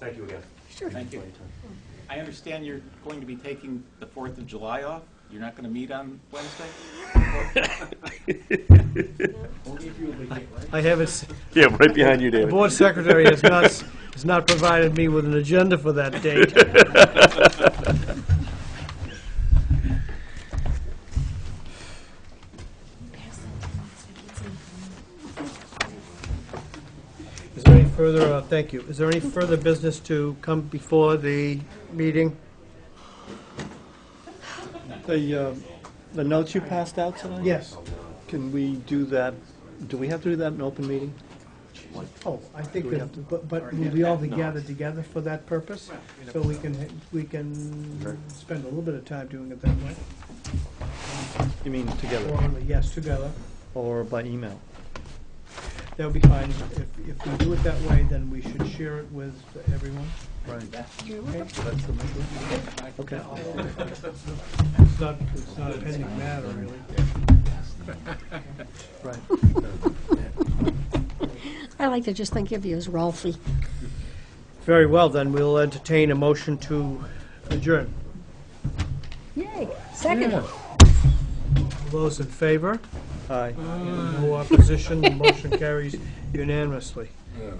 Thank you again. Sure. Thank you. I understand you're going to be taking the 4th of July off? You're not going to meet on Wednesday? I have it, Yeah, right behind you, the David. board secretary has not provided me with an agenda for that date. Is there any further, thank you, is there any further business to come before the meeting? The notes you passed out tonight? Yes. Can we do that, do we have to do that in open meeting? Oh, I think Do we that, have to- but will we all be gathered together for that purpose? So we can spend a little bit of time doing it that way? You mean together, Yes, together. or by email? That would be fine. If we do it that way, then we should share it with everyone. Right. Okay. It's not a pending matter, really. Right. I like to just think of you as Ralphie. Very well, then we'll entertain a motion to adjourn. Yay. Second. All those in favor? Aye. No opposition, the motion carries unanimously. Yeah.